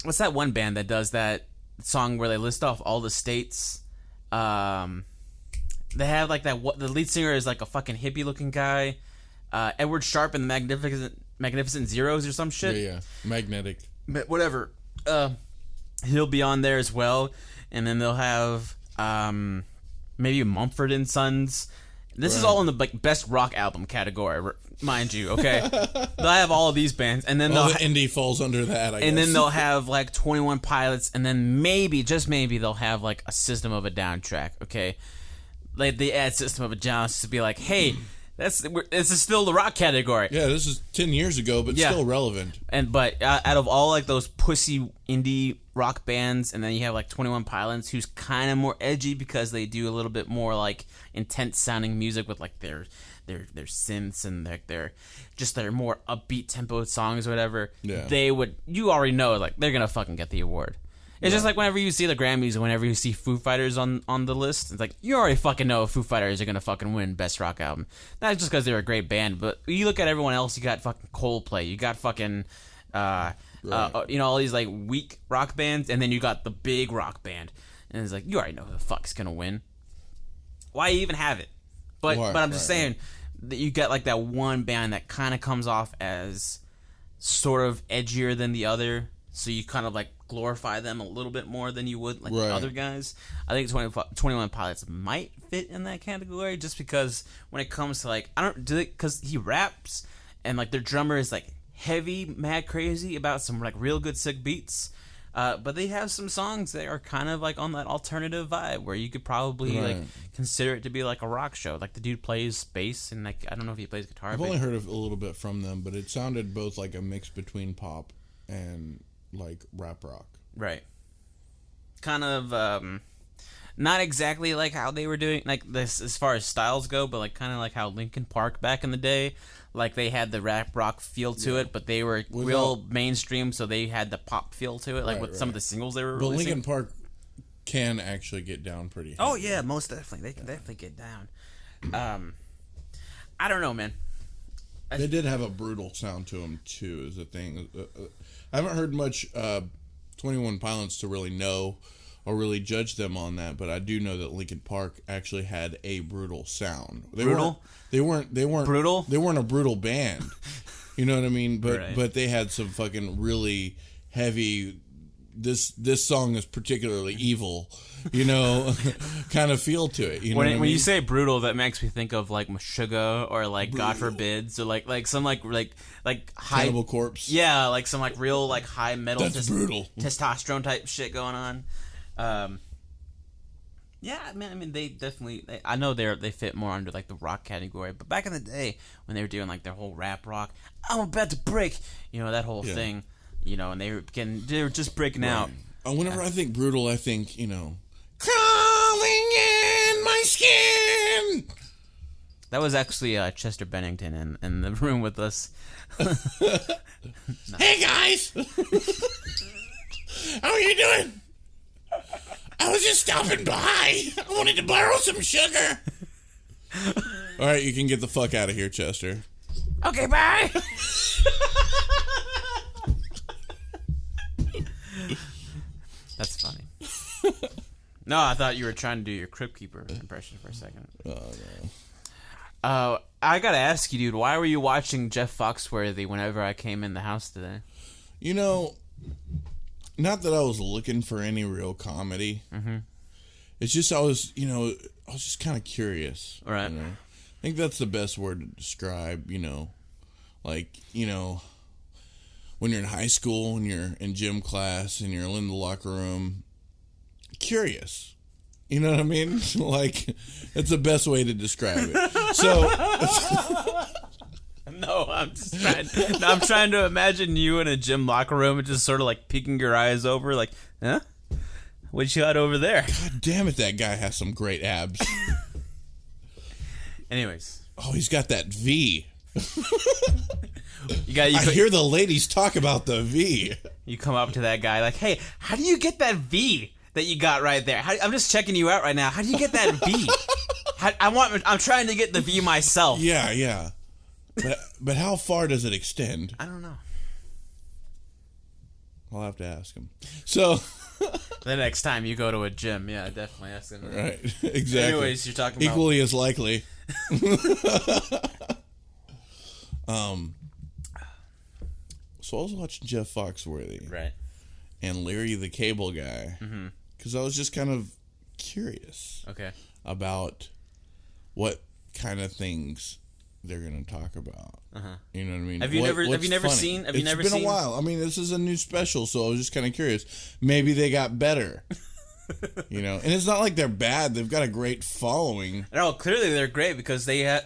band that does that song where they list off all the states? They have like that. The lead singer is like a fucking hippie looking guy, Edward Sharpe and the Magnificent Zeros or some shit. Yeah, Magnetic. But whatever. He'll be on there as well, and then they'll have maybe Mumford and Sons. This is all in the like best rock album category, mind you. Okay, they'll have all of these bands, and then the indie falls under that. I guess. Then they'll have like 21 Pilots, and then maybe, just maybe, they'll have like a System of a Down track. Okay, like they add System of a Down to be like, hey. This is still the rock category. Yeah, this is 10 years ago, but still relevant. But out of all like those pussy indie rock bands, and then you have like 21 Pilots, who's kind of more edgy because they do a little bit more like intense sounding music with like their synths and their more upbeat tempo songs or whatever. Yeah. You already know like they're gonna fucking get the award. It's just like whenever you see the Grammys and whenever you see Foo Fighters on the list, it's like you already fucking know Foo Fighters are gonna fucking win Best Rock Album. Not just because they're a great band, but you look at everyone else. You got fucking Coldplay. You got fucking all these like weak rock bands, and then you got the big rock band, and it's like you already know who the fuck's gonna win. Why even have it? But I'm just saying that you got like that one band that kind of comes off as sort of edgier than the other. So you kind of like glorify them a little bit more than you would like the other guys. I think 21 Pilots might fit in that category just because when it comes to like because he raps and like their drummer is like heavy, mad crazy about some like real good sick beats. But they have some songs that are kind of like on that alternative vibe where you could probably like consider it to be like a rock show. Like the dude plays bass and like I don't know if he plays guitar. I've only heard of a little bit from them, but it sounded both like a mix between pop and like rap rock. Right. Kind of not exactly like how they were doing like this as far as styles go, but like kind of like how Linkin Park back in the day, like they had the rap rock feel to it, but they were real mainstream, so they had the pop feel to it, like with some of the singles they were releasing. But Linkin Park can actually get down pretty heavy. Oh yeah, most definitely. They can definitely get down. I don't know, man. They did have a brutal sound to them too, is the thing. I haven't heard much 21 Pilots to really know or really judge them on that, but I do know that Linkin Park actually had a brutal sound. They weren't brutal. They weren't a brutal band. You know what I mean? But they had some fucking really heavy. This song is particularly evil, kind of feel to it. You know when you say brutal, that makes me think of like Meshuggah or like brutal. God Forbids or like some like high Cannibal Corpse. Yeah, like some like real like high metal. That's brutal. Testosterone type shit going on. Yeah, man. I mean, they definitely. I know they fit more under like the rock category, but back in the day when they were doing like their whole rap rock, I'm about to break, that whole thing. And they were just breaking out. Whenever I think brutal, I think, crawling in my skin. That was actually Chester Bennington in the room with us. Hey guys, how are you doing? I was just stopping by. I wanted to borrow some sugar. All right, you can get the fuck out of here, Chester. Okay, bye. That's funny. No, I thought you were trying to do your Crypt Keeper impression for a second. Oh, no. I gotta ask you, dude, why were you watching Jeff Foxworthy whenever I came in the house today? You know, not that I was looking for any real comedy. Mm-hmm. It's just I was just kind of curious. All right. You know? I think that's the best word to describe, like, when you're in high school and you're in gym class and you're in the locker room, curious. You know what I mean? Like, it's the best way to describe it. So, no, I'm trying to imagine you in a gym locker room and just sort of like peeking your eyes over, like, huh? What you got over there? God damn it, that guy has some great abs. Anyways. Oh, he's got that V. I hear the ladies talk about the V. You come up to that guy like, hey, how do you get that V that you got right there? I'm just checking you out right now. How do you get that V? I'm trying to get the V myself. Yeah. But how far does it extend? I don't know. I'll have to ask him. So the next time you go to a gym, yeah, definitely ask him. Right, exactly. Anyways, you're talking about equally as likely. So I was watching Jeff Foxworthy, right, and Larry the Cable Guy, because I was just kind of curious, about what kind of things they're going to talk about. You know what I mean? Have you never seen? It's been a while. I mean, this is a new special, so I was just kind of curious. Maybe they got better. And it's not like they're bad. They've got a great following. No, clearly they're great because they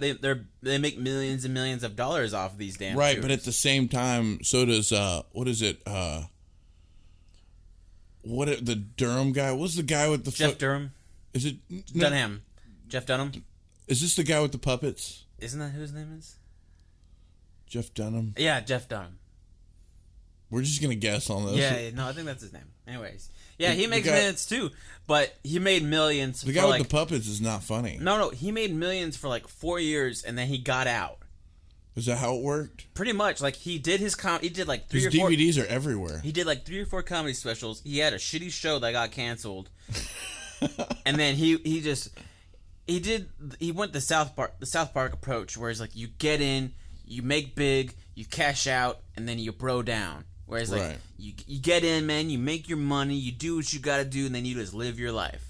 make millions and millions of dollars off of these damn right. shows. But at the same time, so does what is it? The Durham guy? What's the guy with the Jeff Durham? Is it Dunham? Jeff Dunham? Is this the guy with the puppets? Isn't that who his name is? Jeff Dunham? Yeah, Jeff Dunham. We're just going to guess on this. Yeah, no, I think that's his name. Anyways. Yeah, he makes millions too, but he made millions The guy with the puppets is not funny. No, he made millions for like 4 years, and then he got out. Is that how it worked? Pretty much. Like, he did he did like three his or four... DVDs are everywhere. He did like 3 or 4 comedy specials. He had a shitty show that got canceled. And then he went the South Park approach, where it's like, you get in, you make big, you cash out, and then you bro down. Whereas, like, right. you get in, man, you make your money, you do what you gotta do, and then you just live your life.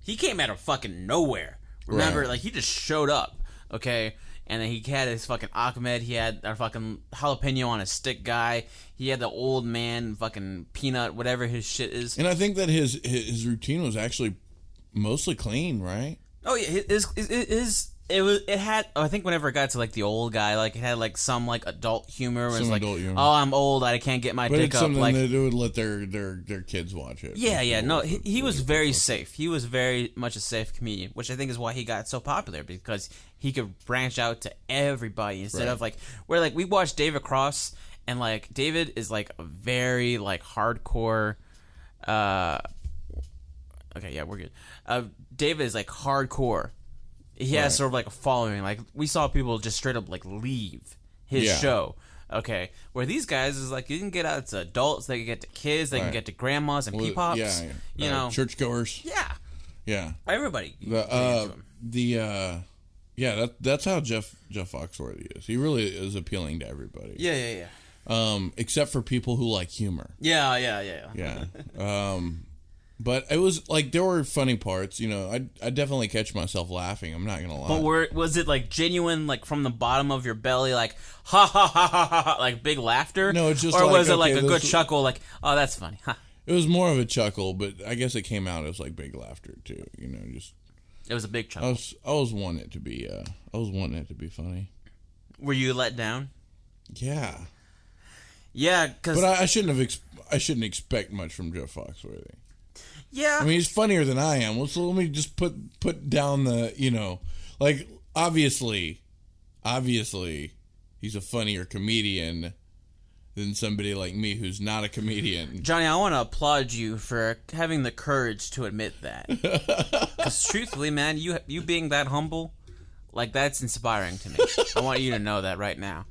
He came out of fucking nowhere. Remember, right. Like, he just showed up, okay? And then he had his fucking Ahmed, he had our fucking jalapeno on a stick guy, he had the old man, fucking peanut, whatever his shit is. And I think that his routine was actually mostly clean, right? Oh, yeah, it had, I think whenever it got to, like, the old guy, like, it had, like, some, like, adult humor. Where it's like, humor. Oh, I'm old, I can't get my dick up. But it's something like, that they would let their kids watch it. Yeah, no, he was very safe. He was very much a safe comedian, which I think is why he got so popular, because he could branch out to everybody instead of, like, where, like, we watched David Cross, and, like, David is, like, a very, like, hardcore, okay, yeah, we're good. David is, like, hardcore. He has sort of like a following. Like, we saw people just straight up like leave his show. Okay, where these guys is like, you can get out to adults, they can get to kids, they can get to grandmas and peepops. You know, churchgoers. Yeah. Everybody. That's how Jeff Foxworthy is. He really is appealing to everybody. Yeah. Except for people who like humor. Yeah. But it was like, there were funny parts, I definitely catch myself laughing. I'm not gonna lie. But was it like genuine, like from the bottom of your belly, like ha ha ha ha ha, like big laughter? No, it's just. Or was it like a good chuckle, like, oh, that's funny? Huh. It was more of a chuckle, but I guess it came out as like big laughter too. Just. It was a big chuckle. I was wanting it to be. I was wanting it to be funny. Were you let down? Yeah. Yeah, because. But I shouldn't expect much from Jeff Foxworthy. Yeah. I mean, he's funnier than I am. So let me just put down the, like, obviously, obviously he's a funnier comedian than somebody like me who's not a comedian. Johnny, I want to applaud you for having the courage to admit that. Because truthfully, man, you being that humble, like, that's inspiring to me. I want you to know that right now.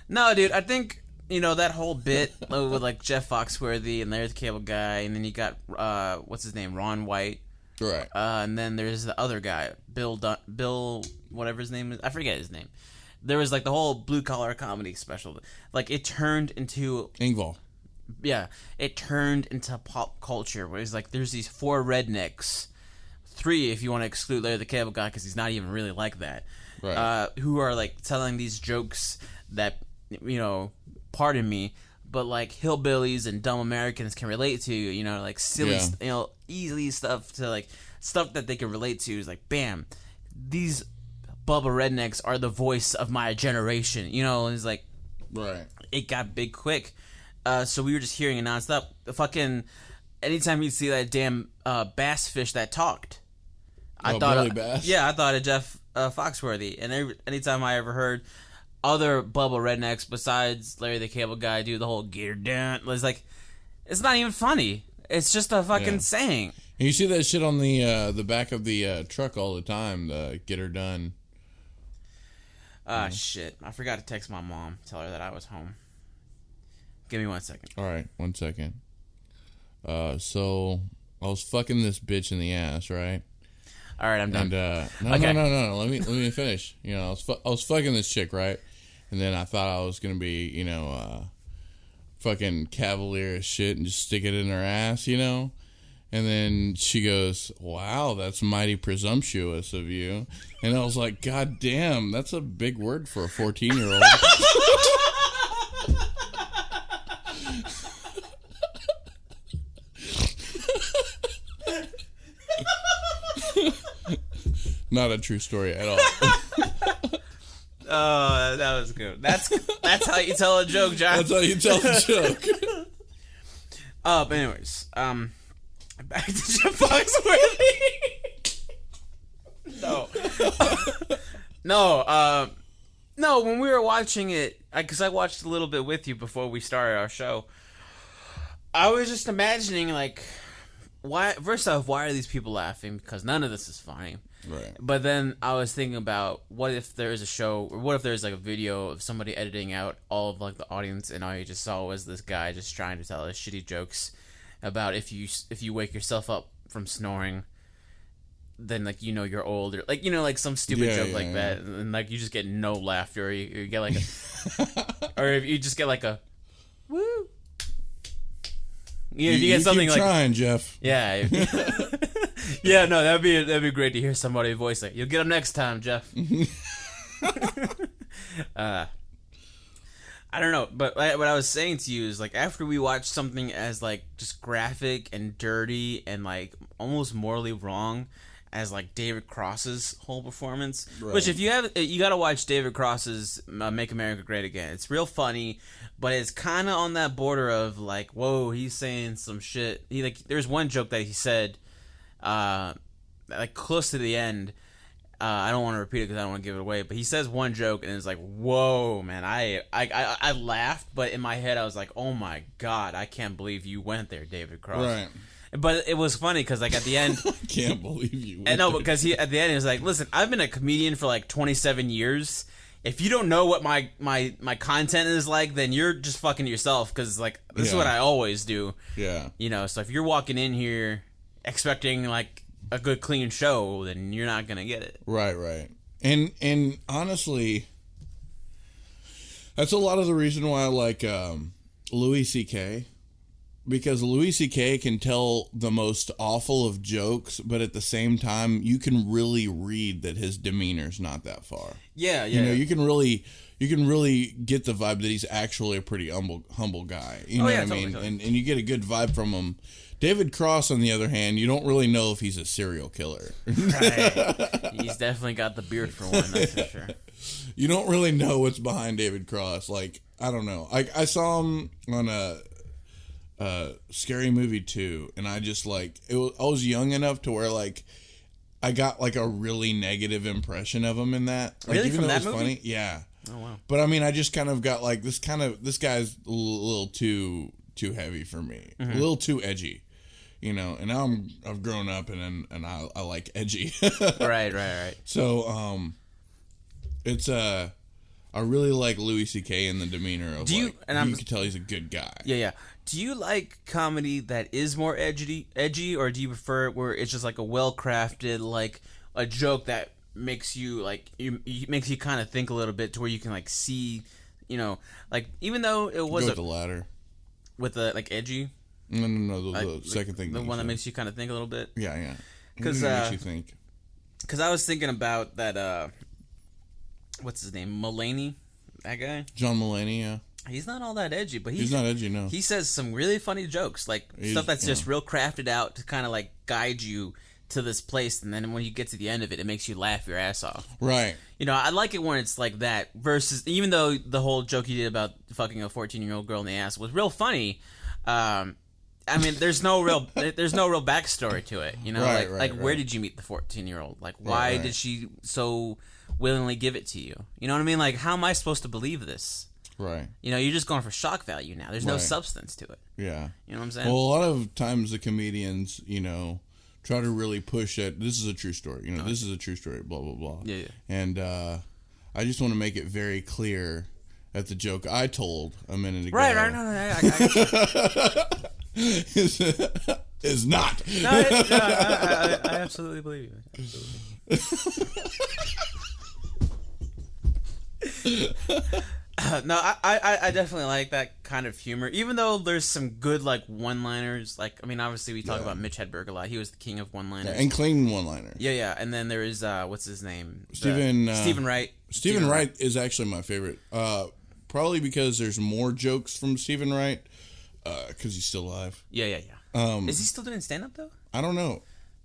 No, dude, I think, that whole bit with, like, Jeff Foxworthy and Larry the Cable Guy, and then you got, what's his name, Ron White. Right. And then there's the other guy, Bill, whatever his name is. I forget his name. There was, like, the whole blue-collar comedy special. Like, it turned into... Ingval. Yeah. It turned into pop culture, where it's like, there's these 4 rednecks, 3 if you want to exclude Larry the Cable Guy, because he's not even really like that, right. Who are, like, telling these jokes that, pardon me, but, like, hillbillies and dumb Americans can relate to, like, silly, easy stuff to, like, stuff that they can relate to is like, bam, these... Bubba rednecks are the voice of my generation, and it's like, right. It got big quick, so we were just hearing it nonstop. Fucking, anytime you'd see that damn bass fish that talked, I thought, Billy Bass? Yeah, I thought of Jeff Foxworthy, and anytime I ever heard other Bubba rednecks besides Larry the Cable Guy do the whole "get her done," it's like, it's not even funny. It's just a fucking saying. And you see that shit on the back of the truck all the time. The "get her done." Shit. I forgot to text my mom, tell her that I was home. Give me 1 second. All right, 1 second. So I was fucking this bitch in the ass, right? All right, I'm done. And no. Let me finish. I was fucking this chick, right? And then I thought I was gonna be, fucking cavalier as shit and just stick it in her ass, And then she goes, "Wow, that's mighty presumptuous of you." And I was like, "God damn, that's a big word for a 14-year-old." Not a true story at all. Oh, that was good. That's how you tell a joke, John. That's how you tell a joke. But anyways, back to Jeff Foxworthy. No, when we were watching it, because I watched a little bit with you before we started our show, I was just imagining, like, first off, why are these people laughing? Because none of this is funny. Right. But then I was thinking about, what if there's a show, or what if there's, like, a video of somebody editing out all of, like, the audience, and all you just saw was this guy just trying to tell us shitty jokes about if you wake yourself up from snoring, then, like, you're old, or, like, like, some stupid joke like that, and, like, you just get no laughter, or you get, like, or if you just get, like, a woo. If you get something keep like trying, Jeff. Yeah. Yeah, no, that'd be great to hear somebody voice like, "You'll get them next time, Jeff." I don't know, but what I was saying to you is, like, after we watch something as, like, just graphic and dirty and, like, almost morally wrong as, like, David Cross's whole performance, right. Which, if you gotta watch David Cross's Make America Great Again. It's real funny, but it's kind of on that border of, like, whoa, he's saying some shit. There's one joke that he said, like, close to the end. I don't want to repeat it because I don't want to give it away, but he says one joke and it's like, whoa, man, I laughed, but in my head I was like, oh my god, I can't believe you went there, David Cross. Right. But it was funny because, like, at the end, I can't believe you went and no, there. because at the end he was like, listen, I've been a comedian for like 27 years. If you don't know what my content is like, then you're just fucking yourself, because, like, this is what I always do. Yeah. So if you're walking in here expecting, like, a good clean show, then you're not gonna get it. Right. And honestly, that's a lot of the reason why I like Louis C.K. Because Louis C.K. can tell the most awful of jokes, but at the same time, you can really read that his demeanor's not that far. Yeah. You can really get the vibe that he's actually a pretty humble guy. You know what I mean? Totally. And you get a good vibe from him. David Cross, on the other hand, you don't really know if he's a serial killer. Right. He's definitely got the beard for one, that's for sure. You don't really know what's behind David Cross. Like, I don't know. I saw him on a Scary Movie 2, and I just, like, I was young enough to where, like, I got like a really negative impression of him in that. Like, Really? even From though that it was movie? funny, yeah. Oh wow. But I mean, I just kind of got like this guy's a little too heavy for me, a little too edgy, you know. And now I've grown up and I like edgy. Right. So it's I really like Louis C.K. in the demeanor of you can tell he's a good guy. Yeah. Do you like comedy that is more edgy, or do you prefer it where it's just like a well-crafted, like a joke that makes you like makes you kind of think a little bit to where you can like see, you know, like even though it was Go with the latter, with the like edgy. No, the second thing, the one that makes you kind of think a little bit. Yeah. Because makes you think. Because I was thinking about that. What's his name? Mulaney, that guy. John Mulaney, yeah. He's not all that edgy, but he's not edgy, no. He says some really funny jokes, like stuff that's just real crafted out to kind of like guide you to this place, and then when you get to the end of it, it makes you laugh your ass off. Right. You know, I like it when it's like that. Versus, even though the whole joke he did about fucking a 14-year-old girl in the ass was real funny. I mean, there's no real backstory to it. You know, right. Where did you meet the 14-year-old? Like, why did she so willingly give it to you? You know what I mean? Like, how am I supposed to believe this? Right. You know, you're just going for shock value now. There's no substance to it. Yeah. You know what I'm saying? Well, a lot of times the comedians, you know, try to really push it. This is a true story. You know, this is a true story, blah, blah, blah. Yeah. And I just want to make it very clear that the joke I told a minute ago. Right. No. Is not. No, I absolutely believe you. No, I definitely like that kind of humor. Even though there's some good like one-liners. Like, I mean, obviously we talk about Mitch Hedberg a lot. He was the king of one-liners. And clean one-liners. Yeah. And then there is what's his name? Stephen Wright. Stephen Wright is actually my favorite. Probably because there's more jokes from Stephen Wright. Because he's still alive. Yeah. Is he still doing stand-up though? I don't know.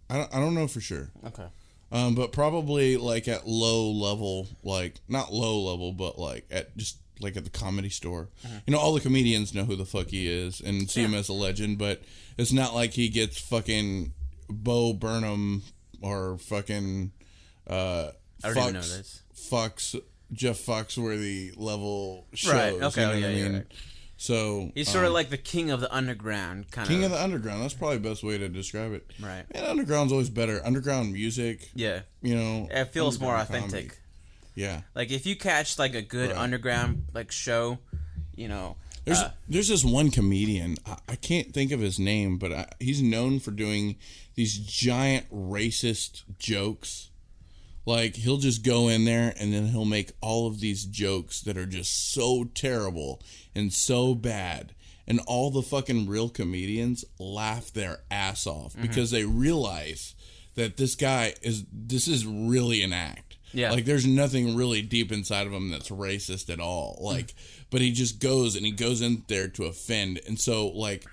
I don't know for sure. Okay. But probably like at low level, like not low level, but like at just like at the Comedy Store. Mm-hmm. You know, all the comedians know who the fuck he is and see him as a legend, but it's not like he gets fucking Bo Burnham or fucking I don't even know this. Jeff Foxworthy level shows. Right. Okay. You know what I mean? Right. So he's sort of like the king of the underground, kind of. King of the underground. That's probably the best way to describe it. Right. And underground's always better. Underground music. Yeah. You know, it feels more authentic. Comedy. Yeah. Like if you catch like a good underground like show, you know. There's this one comedian. I can't think of his name, but he's known for doing these giant racist jokes. Like, he'll just go in there and then he'll make all of these jokes that are just so terrible and so bad. And all the fucking real comedians laugh their ass off because they realize that this is really an act. Yeah. Like, there's nothing really deep inside of him that's racist at all. Like, but he just goes in there to offend. And so, like,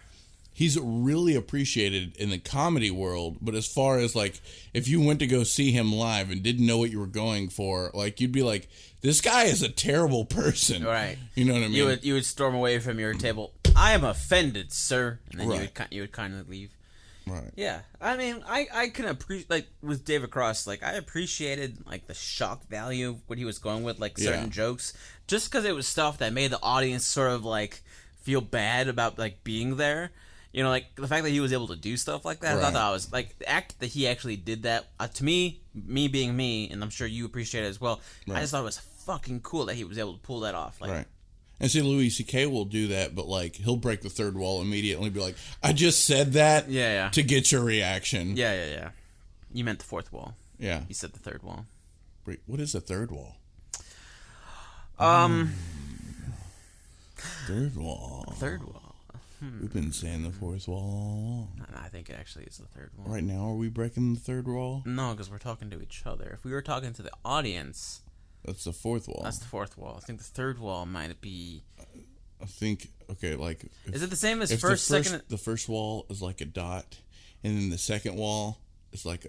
he's really appreciated in the comedy world, but as far as like if you went to go see him live and didn't know what you were going for, like you'd be like, this guy is a terrible person, right? You know what I mean? You would storm away from your table. I am offended, sir, and then you would kind of leave. Right. Yeah. I mean, I can appreciate, like with David Cross, like I appreciated like the shock value of what he was going with, like certain jokes, just because it was stuff that made the audience sort of like feel bad about like being there. You know, like, the fact that he was able to do stuff like that, I thought that was, like, the act that he actually did that, to me being me, and I'm sure you appreciate it as well, I just thought it was fucking cool that he was able to pull that off. Like, And see, Louis C.K. will do that, but, like, he'll break the third wall immediately and be like, I just said that to get your reaction. Yeah. You meant the fourth wall. Yeah. You said the third wall. Wait, what is the third wall? Third wall. Third wall. We've been saying the fourth wall. I think it actually is the third wall. Right now, are we breaking the third wall? No, because we're talking to each other. If we were talking to the audience, that's the fourth wall. That's the fourth wall. I think the third wall might be. I think like. Is it the same as second? The first wall is like a dot, and then the second wall is like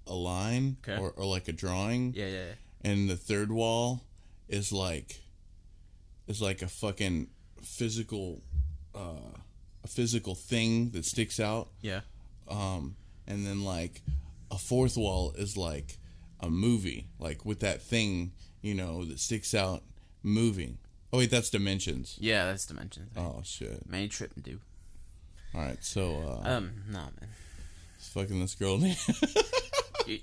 a line or like a drawing. Yeah. And the third wall is like a fucking physical. A physical thing that sticks out. Yeah. And then like a a fourth wall is like a movie, like with that thing, that sticks out moving. Oh wait, that's dimensions. Yeah, that's dimensions. Oh shit. Man, you tripping, dude. All right, so no, man. It's fucking this girl.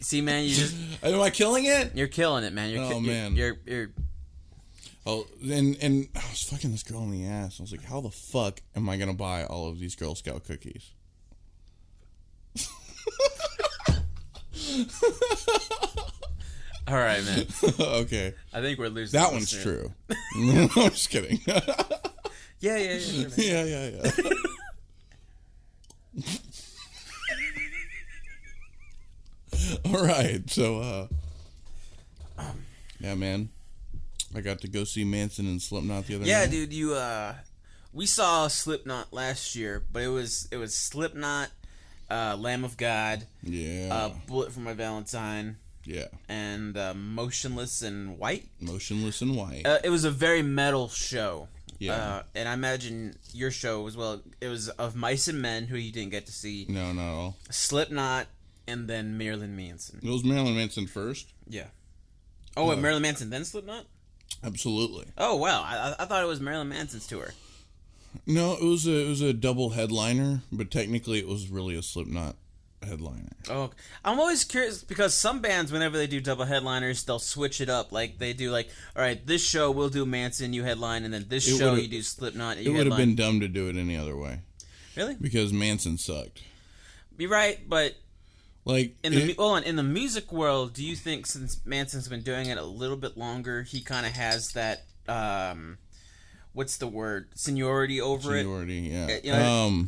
See, man, you just. Am I killing it? You're killing it, man. Man. You're. Oh, and I was fucking this girl in the ass. I was like, how the fuck am I gonna buy all of these Girl Scout cookies? All right, man. Okay. I think we're losing. That one's true. No, I'm just kidding. Yeah. Yeah. All right, so yeah, man, I got to go see Manson and Slipknot the other night. Yeah, dude, we saw Slipknot last year, but it was Slipknot, Lamb of God, yeah, Bullet for My Valentine, yeah, and Motionless in White. Motionless in White. It was a very metal show. Yeah, and I imagine your show as well. It was of Mice and Men, who you didn't get to see. No, not at all. Slipknot, and then Marilyn Manson. It was Marilyn Manson first. Yeah. Oh, wait, Marilyn Manson, then Slipknot? Absolutely. Oh, wow. I thought it was Marilyn Manson's tour. No, it was a double headliner, but technically it was really a Slipknot headliner. Oh, I'm always curious because some bands, whenever they do double headliners, they'll switch it up. Like they do, all right, this show we'll do Manson, you headline, and then this show you do Slipknot, you headline. It would have been dumb to do it any other way. Really? Because Manson sucked. You're right, but like in the music world, do you think since Manson's been doing it a little bit longer, he kind of has that what's the word, seniority over it? Seniority, yeah. You know,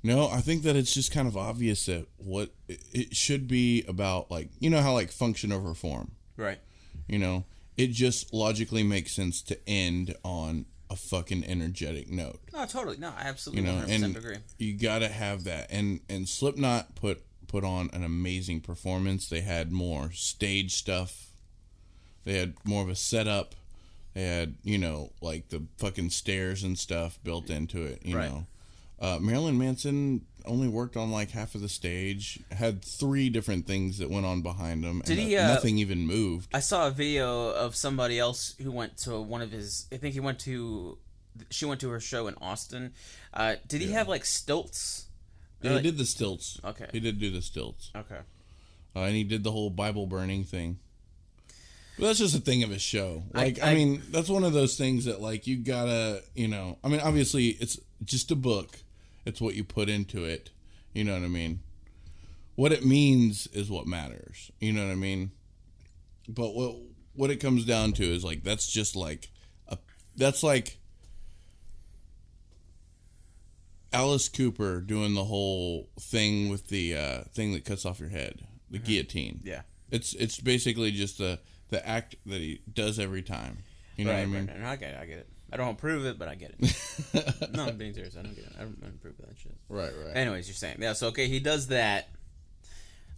no, I think that it's just kind of obvious that what it should be about, like, how like function over form. Right. It just logically makes sense to end on a fucking energetic note. No, totally. No, I absolutely 100% agree. You gotta have that. And Slipknot put on an amazing performance. They had more stage stuff. They had more of a setup. They had, like the fucking stairs and stuff built into it, you know. Marilyn Manson only worked on like half of the stage, had 3 different things that went on behind him, and nothing even moved. I saw a video of somebody else who went to one of his, I think she went to her show in Austin. Did he have like stilts? Yeah, he did the stilts. Okay. He did do the stilts. Okay. And he did the whole Bible burning thing. But that's just a thing of his show. Like, I mean, that's one of those things that, like, you gotta, I mean, obviously, it's just a book. It's what you put into it. You know what I mean? What it means is what matters. You know what I mean? But what it comes down to is, like, that's just, like, that's like Alice Cooper doing the whole thing with the thing that cuts off your head. The guillotine. Yeah. It's basically just the act that he does every time. You know what I mean? Right. I get it. I don't approve it, but I get it. No, I'm being serious. I don't get it. I don't approve of that shit. Right. Anyways, you're saying. Yeah, so okay, he does that,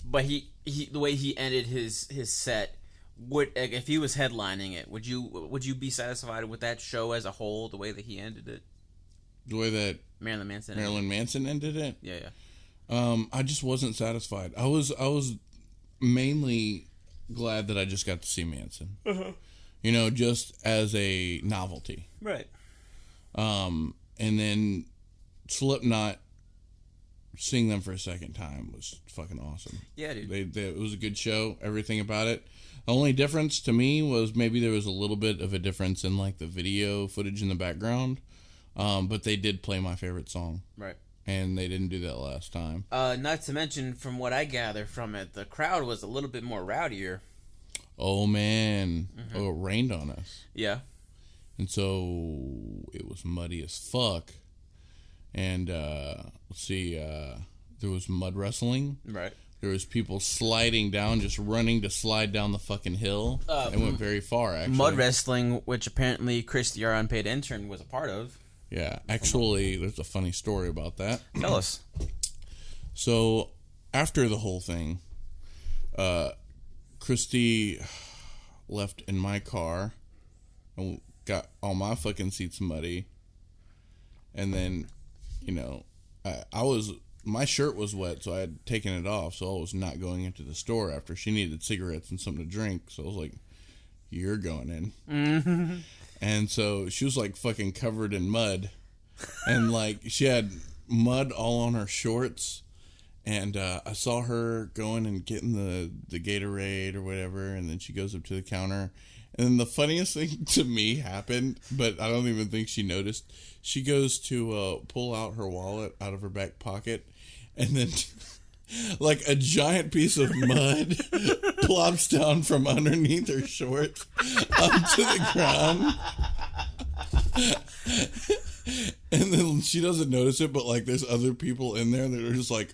but he the way he ended his set, if he was headlining it, would you be satisfied with that show as a whole, the way that he ended it? The way that Marilyn Manson ended it? Yeah. I just wasn't satisfied. I was mainly glad that I just got to see Manson. Uh-huh. Just as a novelty. Right. And then Slipknot, seeing them for a second time was fucking awesome. Yeah, dude. It was a good show, everything about it. The only difference to me was maybe there was a little bit of a difference in, like, the video footage in the background. But they did play my favorite song. Right. And they didn't do that last time. Not to mention, from what I gather from it, the crowd was a little bit more rowdier. Oh, man. Mm-hmm. Oh, it rained on us. Yeah. And so it was muddy as fuck. And, let's see, there was mud wrestling. Right. There was people sliding down, just running to slide down the fucking hill. It went very far, actually. Mud wrestling, which apparently Christy, our unpaid intern, was a part of. Yeah, actually, there's a funny story about that. Tell us. So, after the whole thing, Christy left in my car and got all my fucking seats muddy. And then, I was my shirt was wet, so I had taken it off, so I was not going into the store after. She needed cigarettes and something to drink, so I was like, you're going in. Mm-hmm. And so she was like fucking covered in mud, and like she had mud all on her shorts, and I saw her going and getting the Gatorade or whatever, and then she goes up to the counter, and then the funniest thing to me happened, but I don't even think she noticed. She goes to pull out her wallet out of her back pocket, and then like a giant piece of mud plops down from underneath her shorts onto the ground. And then she doesn't notice it, but like there's other people in there that are just like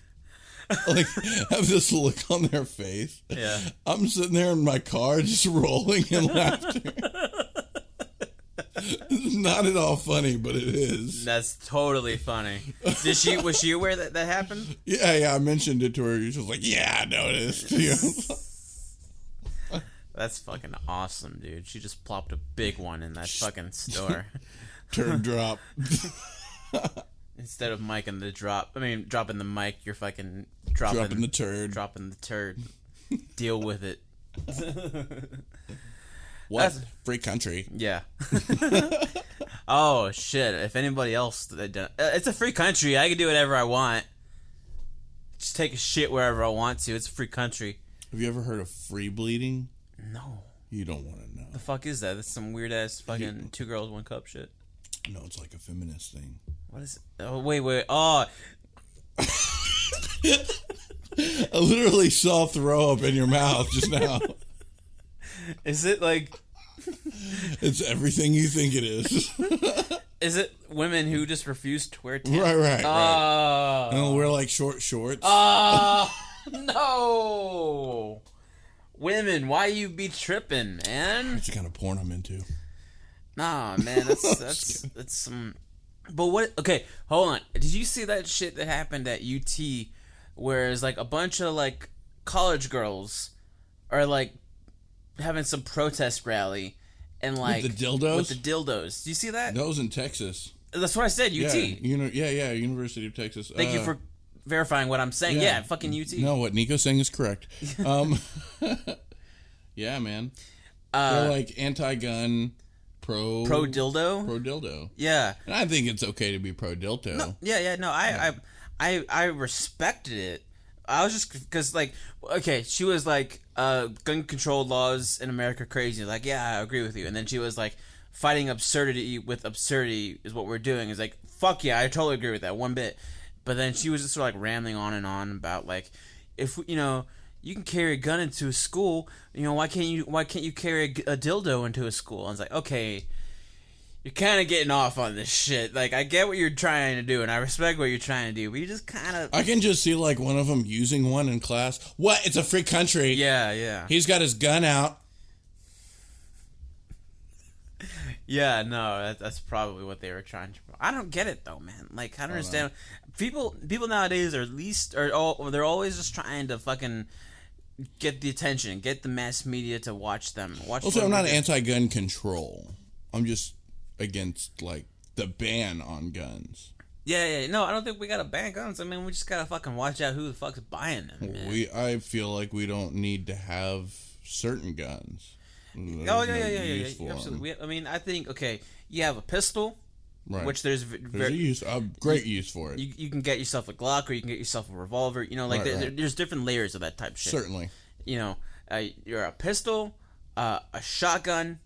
have this look on their face. Yeah. I'm sitting there in my car just rolling in laughter. It's not at all funny, but it is. That's totally funny. Was she aware that happened? Yeah, I mentioned it to her. She was like, yeah, I noticed. That's fucking awesome, dude. She just plopped a big one in that fucking store. Turd drop. Instead of dropping the mic, you're fucking dropping the turd. Dropping the turd. Deal with it. What? Free country. Yeah. Oh, shit. If anybody else... it's a free country. I can do whatever I want. Just take a shit wherever I want to. It's a free country. Have you ever heard of free bleeding? No. You don't want to know. The fuck is that? That's some weird-ass fucking 2 girls, 1 cup shit. No, it's like a feminist thing. What is it? Oh, wait. Oh. I literally saw throw up in your mouth just now. Is it like... It's everything you think it is. Is it women who just refuse to wear pants? Right. And wear like short shorts. No! Women, why you be tripping, man? That's the kind of porn I'm into. Nah, man, that's some... But what... Okay, hold on. Did you see that shit that happened at UT where it's like a bunch of like college girls are like having some protest rally and like... With the dildos? With the dildos. Do you see that? That was in Texas. That's what I said, UT. Yeah, University of Texas. Thank you for verifying what I'm saying. Yeah, fucking UT. No, what Nico's saying is correct. Yeah, man. They're like anti-gun, pro dildo. Pro dildo. Yeah, and I think it's okay to be pro dildo. No, no, I respected it. I was just because like, okay, she was like, gun control laws in America are crazy. Like, yeah, I agree with you. And then she was like, fighting absurdity with absurdity is what we're doing. It's like, fuck yeah, I totally agree with that one bit. But then she was just sort of like rambling on and on about like, if you can carry a gun into a school, why can't you carry a dildo into a school? And it's like, okay, you're kind of getting off on this shit. Like, I get what you're trying to do, and I respect what you're trying to do, but you just kind of... I can just see, like, one of them using one in class. What? It's a free country. Yeah. He's got his gun out. Yeah, no, that's probably what they were trying to... I don't get it, though, man. Like, I don't understand. People nowadays they're always just trying to fucking get the attention, get the mass media to watch them. Also, I'm not anti-gun control. I'm just against, like, the ban on guns. Yeah. No, I don't think we gotta ban guns. I mean, we just gotta fucking watch out who the fuck's buying them, man. I feel like we don't need to have certain guns. Yeah. Absolutely. I mean, I think, okay, you have a pistol, right, which there's a great use for it. You can get yourself a Glock, or you can get yourself a revolver. There's different layers of that type of shit. Certainly. You're a pistol, a shotgun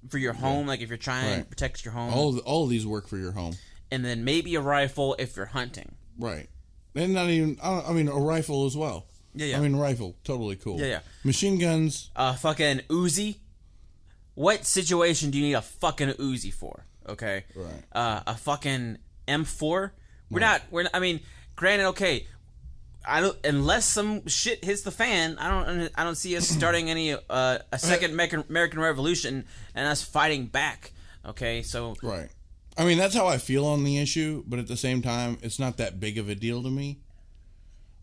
for your home, like if you're trying to protect your home. All of these work for your home. And then maybe a rifle if you're hunting. Right. And not even, I mean, a rifle as well. Yeah. I mean, rifle, totally cool. Yeah. Machine guns. Fucking Uzi. What situation do you need a fucking Uzi for? Okay. Right. A fucking M4. I mean, granted, okay. Unless some shit hits the fan, I don't see us starting a second American Revolution and us fighting back. Okay, so right. I mean, that's how I feel on the issue, but at the same time, it's not that big of a deal to me.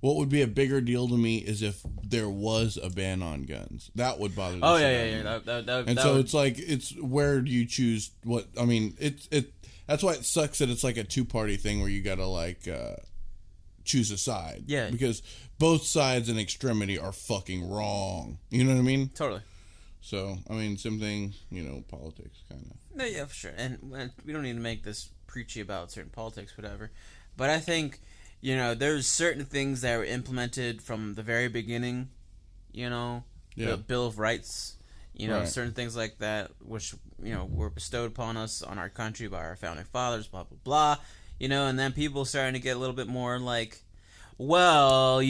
What would be a bigger deal to me is if there was a ban on guns. That would bother me. Oh yeah. It's like, it's where do you choose what? I mean, it. That's why it sucks that it's like a two-party thing where you gotta like choose a side. Yeah. Because both sides in extremity are fucking wrong. You know what I mean? Totally. So, I mean, same thing, politics, kind of. No, yeah, for sure. And we don't need to make this preachy about certain politics, whatever. But I think, there's certain things that were implemented from the very beginning, the Bill of Rights, Right. certain things like that, which, were bestowed upon us on our country by our founding fathers, blah, blah, blah. And then people starting to get a little bit more like, well,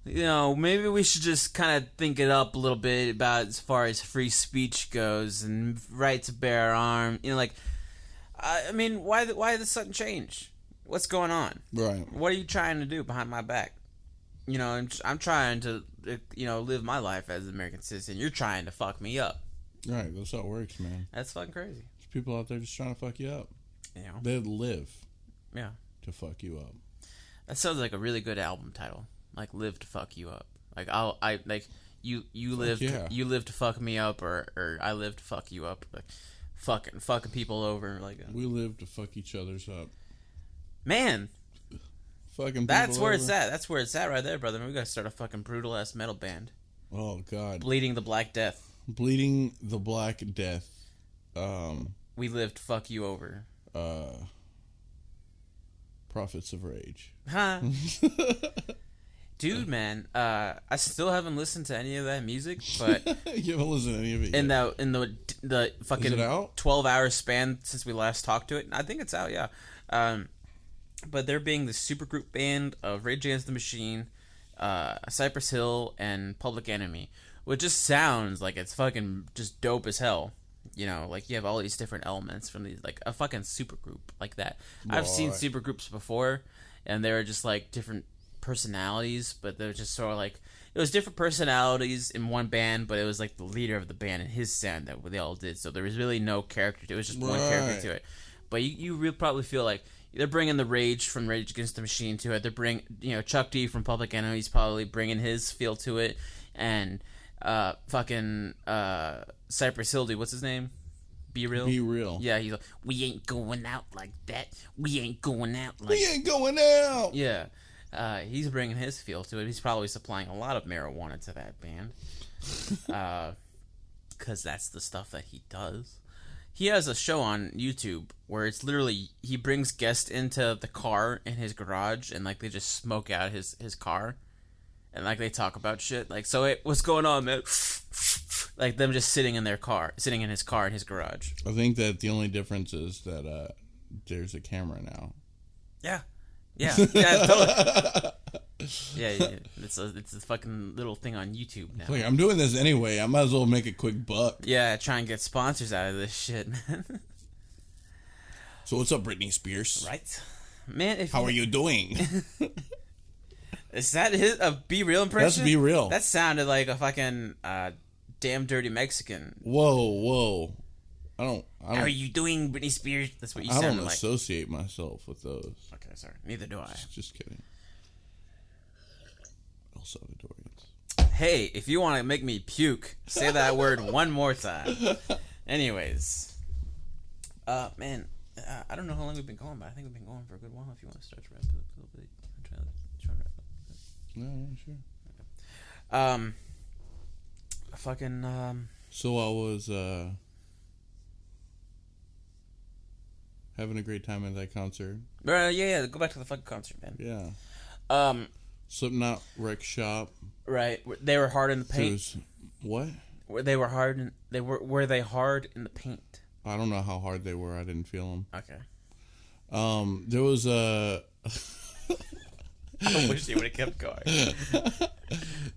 maybe we should just kind of think it up a little bit about as far as free speech goes and right to bear arms. I mean, why the sudden change? What's going on? Right. What are you trying to do behind my back? I'm trying to, live my life as an American citizen. You're trying to fuck me up. Right. That's how it works, man. That's fucking crazy. There's people out there just trying to fuck you up. Yeah. They live. Yeah. To fuck you up. That sounds like a really good album title. Like, live to fuck you up. Like, you live to fuck me up, or I live to fuck you up. Like, fucking people over. Like, we live to fuck each other's up. Man, fucking. That's where it's at. That's where it's at right there, brother. We gotta start a fucking brutal ass metal band. Oh God. Bleeding the Black Death. Bleeding the Black Death. We live to fuck you over. Prophets of Rage. Huh. Dude, man, I still haven't listened to any of that music, but you haven't listened to any of it in yet. the fucking Is it out? 12-hour span since we last talked to it. I think it's out, yeah. But they're being the supergroup band of Rage Against the Machine, Cypress Hill, and Public Enemy, which just sounds like it's fucking just dope as hell. Like you have all these different elements from these, like a fucking supergroup like that. I've seen supergroups before, and they were just like different personalities, but they're just sort of like it was different personalities in one band, but it was like the leader of the band and his sound that they all did. So there was really no character to it. It was just one character to it. But you really probably feel like they're bringing the Rage from Rage Against the Machine to it. They're bringing Chuck D from Public Enemy's probably bringing his feel to it, and Cypress Hill, dude, what's his name? Be Real? Be Real. Yeah, he's like, we ain't going out like that. We ain't going out like We ain't going out. Yeah. He's bringing his feel to it. He's probably supplying a lot of marijuana to that band. Because that's the stuff that he does. He has a show on YouTube where it's literally, he brings guests into the car in his garage and, like, they just smoke out his car. And, like, they talk about shit. Like, so, what's going on, man? Like, them just sitting in his car in his garage. I think that the only difference is that there's a camera now. Yeah. Yeah, totally. Yeah. It's a fucking little thing on YouTube now. Like, I'm doing this anyway. I might as well make a quick buck. Yeah, try and get sponsors out of this shit, man. So what's up, Britney Spears? Right, man. How are you doing? Is that a Be Real impression? That's Be Real. That sounded like a fucking damn dirty Mexican. Whoa. I don't. How are you doing, Britney Spears? That's what you I sounded don't like. associate myself with those. Okay, sorry. Neither do I. Just kidding. El Salvadorians. Hey, if you want to make me puke, say that word one more time. Anyways, man, I don't know how long we've been going, but I think we've been going for a good while. If you want to start to wrap it up a little bit, try to wrap it up. Yeah, sure. So I was having a great time at that concert. Yeah. Go back to the fucking concert, man. Yeah. Slipknot Wreck Shop. Right. They were hard in the paint. What? They were hard. Were they hard in the paint? I don't know how hard they were. I didn't feel them. Okay. There was a. I wish they would have kept going.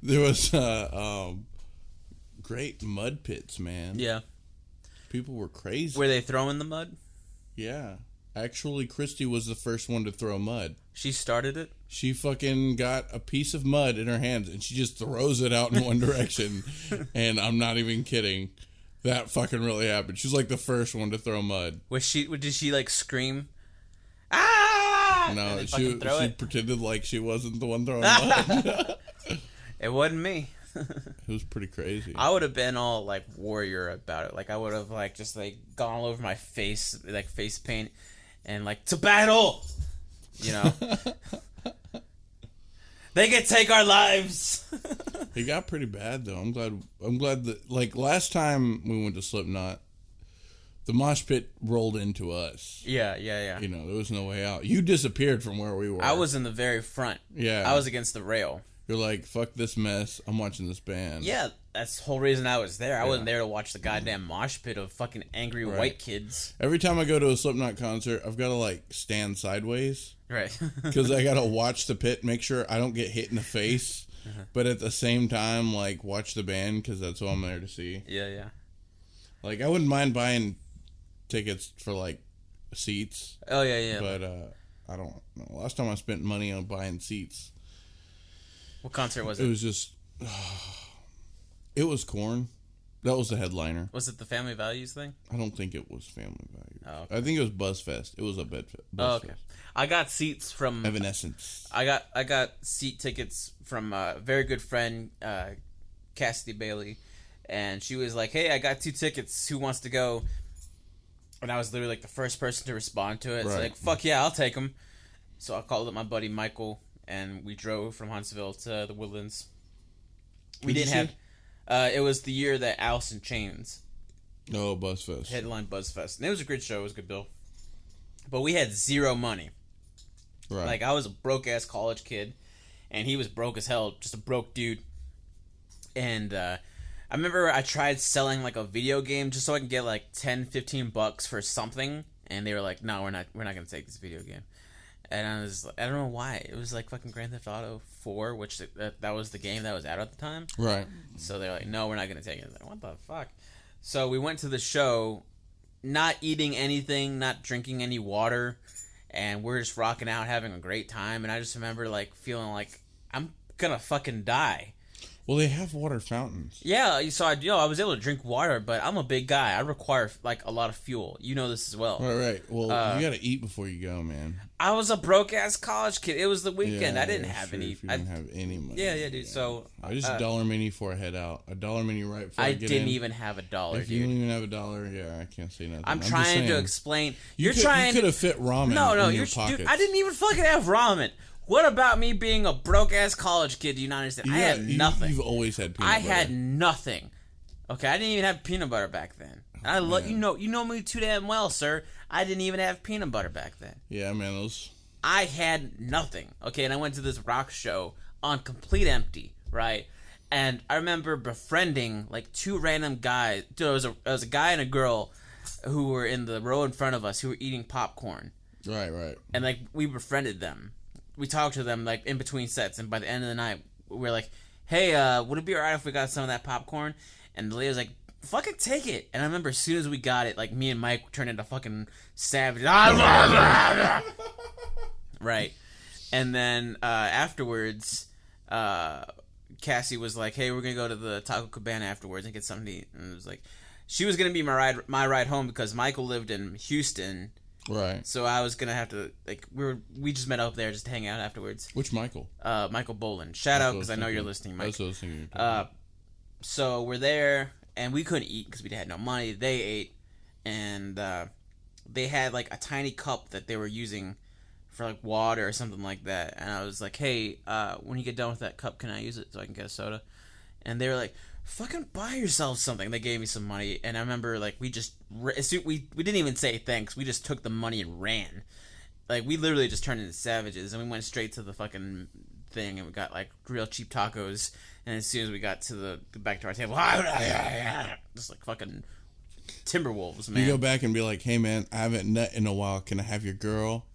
There was great mud pits, man. Yeah. People were crazy. Were they throwing the mud? Yeah. Actually, Christy was the first one to throw mud. She started it? She fucking got a piece of mud in her hands and she just throws it out in one direction. And I'm not even kidding. That fucking really happened. She's like the first one to throw mud. Did she like scream? Ah! No, she pretended like she wasn't the one throwing mud. It wasn't me. It was pretty crazy. I would have been all like warrior about it. Like I would have like just like gone all over my face, like face paint, and like to battle. you know. They can take our lives. It got pretty bad though. I'm glad that like last time we went to Slipknot, the mosh pit rolled into us. Yeah. You know, there was no way out. You disappeared from where we were. I was in the very front. Yeah. I was against the rail. You're like, fuck this mess. I'm watching this band. Yeah, that's the whole reason I was there. I wasn't there to watch the goddamn mosh pit of fucking angry white kids. Every time I go to a Slipknot concert, I've got to like stand sideways. Right. Because I got to watch the pit, make sure I don't get hit in the face. But at the same time, like, watch the band because that's what I'm there to see. Yeah. Like, I wouldn't mind buying tickets for, like, seats. Oh, yeah. But I don't know. Last time I spent money on buying seats. What concert was it? It was just... it was Korn. That was the headliner. Was it the Family Values thing? I don't think it was Family Values. Oh, okay. I think it was BuzzFest. It was a BuzzFest. Oh, okay. I got seats from... Evanescence. I got seat tickets from a very good friend, Cassidy Bailey, and she was like, "Hey, I got 2 tickets. Who wants to go?" And I was literally like the first person to respond to it. It's like, "Fuck yeah, I'll take them." So I called up my buddy Michael, and we drove from Huntsville to the Woodlands. We didn't have. It was the year that Alice in Chains. Oh, BuzzFest. Headline BuzzFest, and it was a great show. It was a good bill, but we had zero money. Right. Like, I was a broke-ass college kid, and he was broke as hell, just a broke dude. And I remember I tried selling, like, a video game just so I can get, like, $10-15 for something, and they were like, "No, we're not going to take this video game." And I was like, I don't know why. It was, like, fucking Grand Theft Auto 4, which that was the game that was out at the time. Right. So they're like, "No, we're not going to take it." I was like, what the fuck? So we went to the show, not eating anything, not drinking any water, and we're just rocking out, having a great time. And I just remember, like, feeling like I'm gonna fucking die. Well, they have water fountains. Yeah, so I was able to drink water, but I'm a big guy. I require, like, a lot of fuel. You know this as well. Right. Well, you gotta eat before you go, man. I was a broke-ass college kid. It was the weekend. Yeah, I didn't have any. If you didn't have any money. Yeah, dude. So I just $1 mini before I head out. $1 mini right before I get in. didn't even have $1, If dude. you don't even have $1, yeah, I can't say nothing. I'm trying to explain. You could have fit ramen in your pockets. Dude, I didn't even fucking have ramen. What about me being a broke-ass college kid? Do you not understand? I had nothing. You've always had peanut butter. I had nothing. Okay, I didn't even have peanut butter back then. And you know me too damn well, sir. I didn't even have peanut butter back then. Yeah, man, those... I had nothing. Okay, and I went to this rock show on complete empty, right? And I remember befriending, like, 2 random guys. Dude, it was a guy and a girl who were in the row in front of us who were eating popcorn. Right. And, like, we befriended them. We talked to them, like, in between sets, and by the end of the night, we were like, "Hey, would it be alright if we got some of that popcorn?" And the lady was like, "Fucking take it." And I remember as soon as we got it, like, me and Mike turned into fucking savages. Right. And then afterwards, Cassie was like, "Hey, we're gonna go to the Taco Cabana afterwards and get something to eat." And it was like, she was gonna be my ride home because Michael lived in Houston. Right. So I was gonna have to, like, we just met up there just to hang out afterwards. Which Michael? Michael Bolin. Shout out because I know you're listening, Mike. That's what I was thinking. So we're there and we couldn't eat because we had no money. They ate, and they had, like, a tiny cup that they were using for, like, water or something like that. And I was like, "Hey, when you get done with that cup, can I use it so I can get a soda?" And they were like, "Fucking buy yourself something." They gave me some money, and I remember, like, we didn't even say thanks. We just took the money and ran. Like, we literally just turned into savages, and we went straight to the fucking thing, and we got, like, real cheap tacos. And as soon as we got to back to our table, just like fucking Timberwolves, man. You go back and be like, "Hey, man, I haven't nut in a while. Can I have your girl?"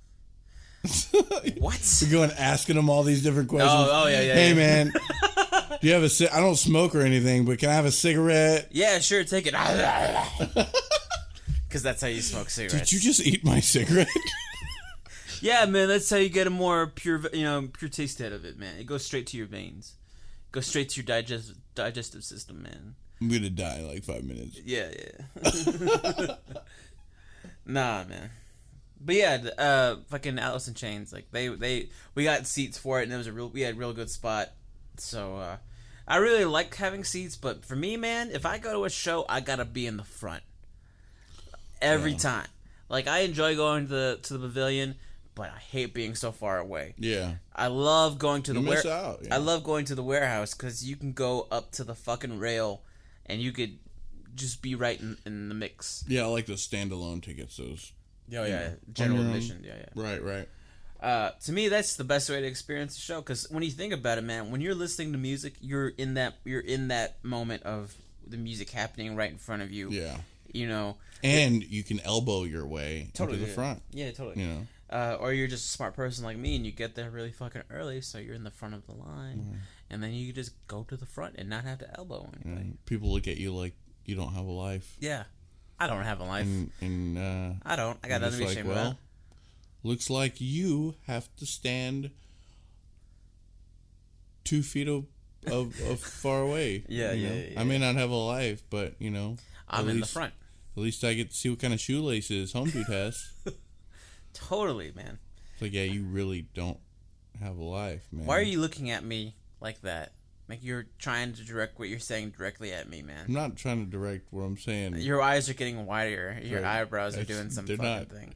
What? You're going asking them all these different questions. Oh yeah. Hey, man, do you have I don't smoke or anything, but can I have a cigarette? Yeah, sure, take it. Because that's how you smoke cigarettes. Did you just eat my cigarette? Yeah, man, that's how you get a more pure taste out of it, man. It goes straight to your veins. It goes straight to your digestive system, man. I'm gonna die in like 5 minutes. Yeah. Nah, man. But yeah, fucking Alice in Chains, like we got seats for it, and it was we had a real good spot. So I really like having seats, but for me, man, if I go to a show, I gotta be in the front every time. Like, I enjoy going to the pavilion, but I hate being so far away. Yeah. I love going to miss out, yeah. I love going to the warehouse because you can go up to the fucking rail, and you could just be right in the mix. Yeah, I like the standalone tickets. Those. Oh yeah, general admission. Yeah. Right. To me, that's the best way to experience the show. Because when you think about it, man, when you're listening to music, you're in that moment of the music happening right in front of you. Yeah. You know. And you can elbow your way to the front. Yeah, totally. You know. Or you're just a smart person like me, and you get there really fucking early, so you're in the front of the line, and then you just go to the front and not have to elbow anybody. People look at you like you don't have a life. Yeah, I don't have a life. And I don't. I got nothing to be ashamed about. Looks like you have to stand 2 feet of far away. Yeah. I may not have a life, but I'm in the front. At least I get to see what kind of shoelaces Home Dude has. Totally, man. It's like, yeah, you really don't have a life, man. Why are you looking at me like that? Like you're trying to direct what you're saying directly at me, man. I'm not trying to direct what I'm saying. Your eyes are getting wider. Your eyebrows are doing some fucking thing.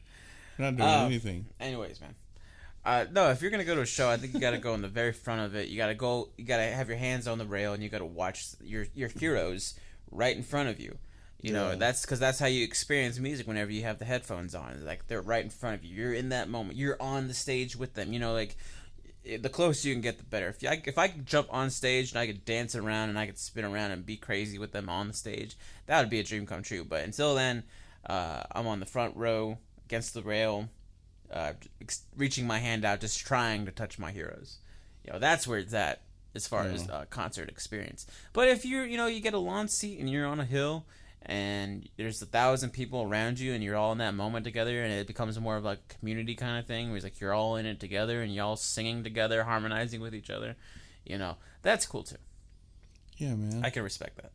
They're not doing anything. Anyways, man. No, if you're gonna go to a show, I think you gotta go in the very front of it. You gotta have your hands on the rail, and you gotta watch your heroes right in front of you. You know, that's because that's how you experience music whenever you have the headphones on. Like, they're right in front of you. You're in that moment. You're on the stage with them. You know, like, the closer you can get, the better. If I could jump on stage and I could dance around and I could spin around and be crazy with them on the stage, that would be a dream come true. But until then, I'm on the front row against the rail, reaching my hand out, just trying to touch my heroes. You know, that's where it's at as far as concert experience. But if you get a lawn seat and you're on a hill, and there's 1,000 people around you, and you're all in that moment together, and it becomes more of like a community kind of thing, where it's like you're all in it together, and you're all singing together, harmonizing with each other. You know, that's cool too. Yeah, man. I can respect that.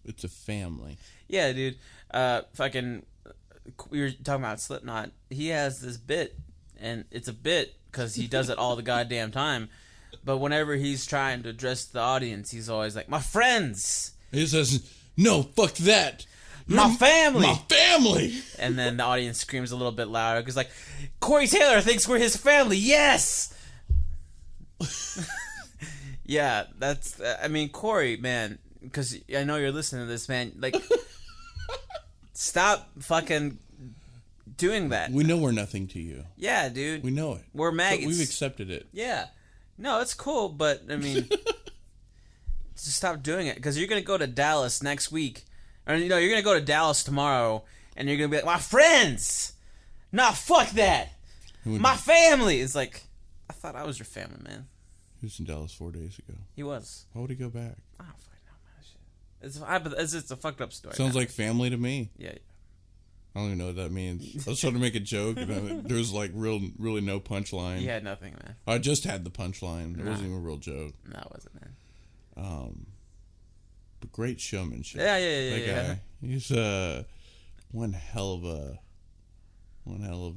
It's a family. Yeah, dude. We were talking about Slipknot. He has this bit, and it's a bit because he does it all the goddamn time. But whenever he's trying to address the audience, he's always like, "My friends." He says, "No, fuck that. My family." My family. And then the audience screams a little bit louder because, like, Corey Taylor thinks we're his family. Yes. Yeah, that's. I mean, Corey, man, because I know you're listening to this, man. Like, stop fucking doing that. We know we're nothing to you. Yeah, dude. We know it. We're maggots. But we've accepted it. Yeah. No, it's cool, but I mean, just stop doing it, because you're gonna go to Dallas next week, or you're gonna go to Dallas tomorrow, and you're gonna be like, "My friends." Nah, fuck that. My family. It's like, I thought I was your family, man. He was in Dallas 4 days ago. He was. Why would he go back? I don't fucking know, man. It's a fucked up story. Sounds like family to me. Yeah. I don't even know what that means. I was trying to make a joke, and there was like really no punchline. He had nothing, man. I just had the punchline. It wasn't even a real joke. No, it wasn't, man. But great showmanship. Yeah. That guy. He's one hell of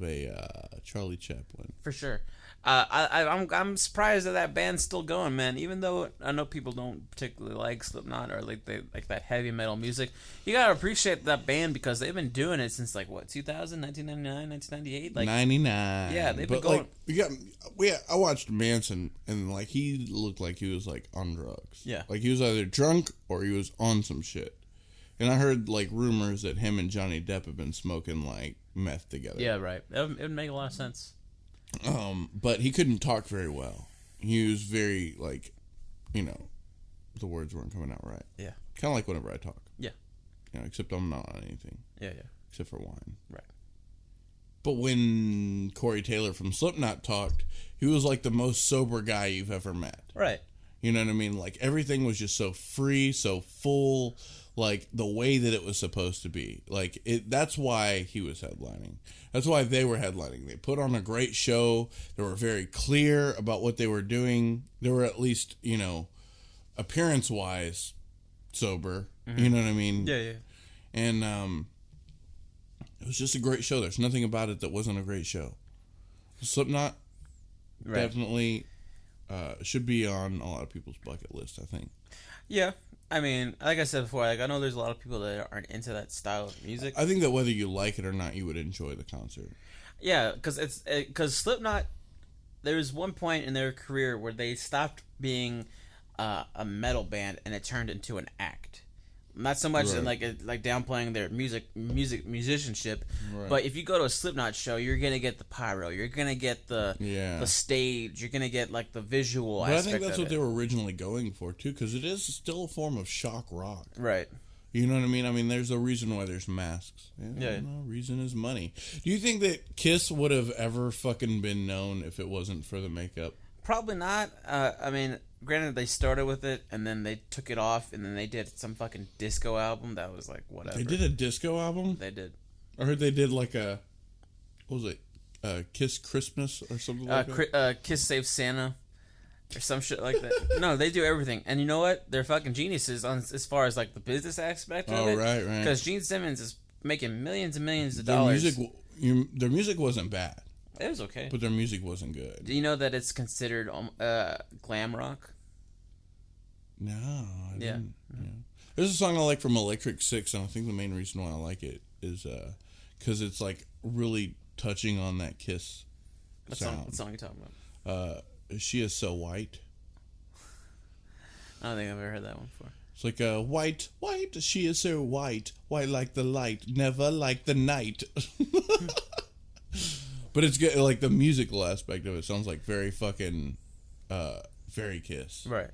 a Charlie Chaplin. For sure. I'm surprised that band's still going, man. Even though I know people don't particularly like Slipknot or like that heavy metal music, you gotta appreciate that band because they've been doing it since like what 2000, 1999, 1998, like 99. Yeah, they've been going. I watched Manson, and like he looked like he was like on drugs. Yeah, like he was either drunk or he was on some shit. And I heard like rumors that him and Johnny Depp have been smoking like meth together. Yeah, right. It would make a lot of sense. But he couldn't talk very well. He was very like, the words weren't coming out right. Yeah. Kind of like whenever I talk. Yeah. Except I'm not on anything. Yeah. Except for wine. Right. But when Corey Taylor from Slipknot talked, he was like the most sober guy you've ever met. Right. You know what I mean? Like everything was just so free, so full, like the way that it was supposed to be. Like that's why he was headlining. That's why they were headlining. They put on a great show. They were very clear about what they were doing. They were at least, appearance-wise sober. Mm-hmm. You know what I mean? Yeah. And it was just a great show. There's nothing about it that wasn't a great show. Slipknot definitely should be on a lot of people's bucket list, I think. Yeah. I mean, like I said before, I know there's a lot of people that aren't into that style of music. I think that whether you like it or not, you would enjoy the concert. Yeah, because Slipknot. There was one point in their career where they stopped being a metal band and it turned into an act. Not so much in like downplaying their musicianship, but if you go to a Slipknot show, you're gonna get the pyro, you're gonna get the stage, you're gonna get like the visual. But I think that's what they were originally going for too, because it is still a form of shock rock, right? You know what I mean? I mean, there's a reason why there's masks. Yeah. Reason is money. Do you think that Kiss would have ever fucking been known if it wasn't for the makeup? Probably not. I mean, granted, they started with it, and then they took it off, and then they did some fucking disco album that was like, whatever. They did a disco album? They did. I heard they did like a, what was it, Kiss Christmas or something like that? Kiss Save Santa, or some shit like that. No, they do everything. And you know what? They're fucking geniuses as far as like the business aspect of it. Right. Because Gene Simmons is making millions and millions of dollars. Their music wasn't bad. It was okay. But their music wasn't good. Do you know that it's considered glam rock? No, I didn't. Yeah. There's a song I like from Electric Six, and I think the main reason why I like it is because it's like really touching on that Kiss sound. What song are you talking about? She Is So White. I don't think I've ever heard that one before. It's like white, she is so white like the light, never like the night. But it's good, like the musical aspect of it sounds like very fucking, very Kiss. Right.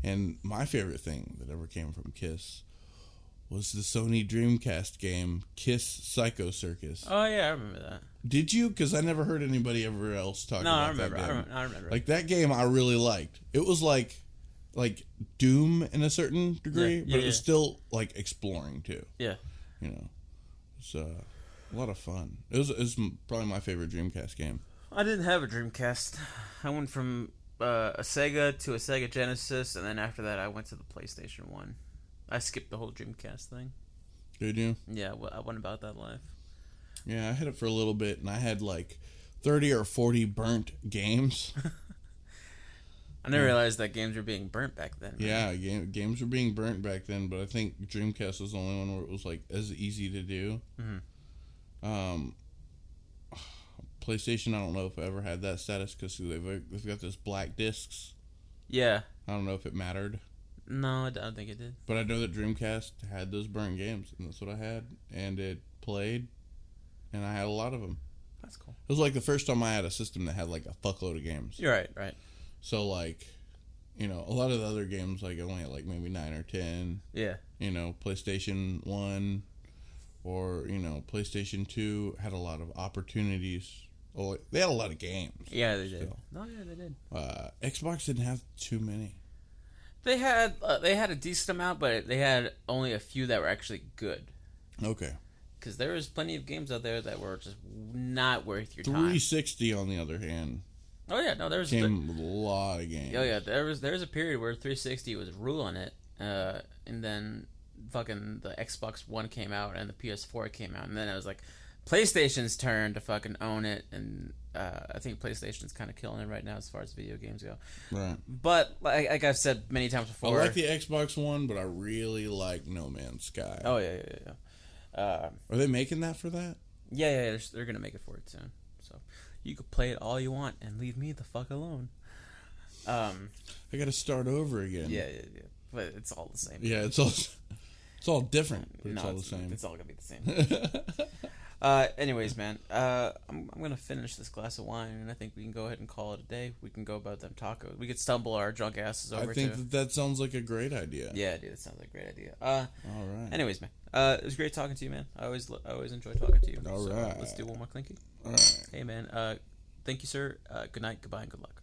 And my favorite thing that ever came from Kiss was the Sony Dreamcast game, Kiss Psycho Circus. Oh, yeah, I remember that. Did you? Because I never heard anybody ever else talk about that game. I remember. Like, that game I really liked. It was like Doom in a certain degree, but it was still, like, exploring, too. Yeah. You know, it's a lot of fun. It was probably my favorite Dreamcast game. I didn't have a Dreamcast. I went from a Sega to a Sega Genesis, and then after that I went to the PlayStation 1. I skipped the whole Dreamcast thing. Did you? Yeah, I went about that life. Yeah, I had it for a little bit, and I had like 30 or 40 burnt games. I never realized that games were being burnt back then. Man. Yeah, games were being burnt back then, but I think Dreamcast was the only one where it was like as easy to do. Mm-hmm. PlayStation, I don't know if I ever had that status because they've got this black discs. Yeah. I don't know if it mattered. No, I don't think it did. But I know that Dreamcast had those burnt games, and that's what I had, and it played, and I had a lot of them. That's cool. It was like the first time I had a system that had like a fuckload of games. You're right. So like, you know, a lot of the other games like I only had like maybe 9 or 10. Yeah. You know, PlayStation 1 or, you know, PlayStation 2 had a lot of opportunities. Oh, they had a lot of games. Yeah, they did. No, yeah, they did. Xbox didn't have too many. They had a decent amount, but they had only a few that were actually good. Okay. Because there was plenty of games out there that were just not worth your time. 360, on the other hand. Oh yeah, no, there was came with a lot of games. Oh yeah, there was a period where 360 was ruling it, and then fucking the Xbox One came out and the PS4 came out, and then it was like PlayStation's turn to fucking own it, and I think PlayStation's kind of killing it right now as far as video games go. Right. But like I've said many times before, I like the Xbox One, but I really like No Man's Sky. Oh yeah. Are they making that for that? Yeah, they're gonna make it for it soon. So you could play it all you want and leave me the fuck alone. I gotta start over again. Yeah. But it's all the same. Yeah, it's all different, but it's all the same. It's all gonna be the same. Anyways, man, I'm gonna finish this glass of wine, and I think we can go ahead and call it a day. We can go about them tacos. We could stumble our drunk asses over. I think that sounds like a great idea. Yeah, dude, it sounds like a great idea. All right. Anyways, man, it was great talking to you, man. I always enjoy talking to you. All right. Let's do one more clinky. All right. Hey, man. Thank you, sir. Good night. Goodbye, and good luck.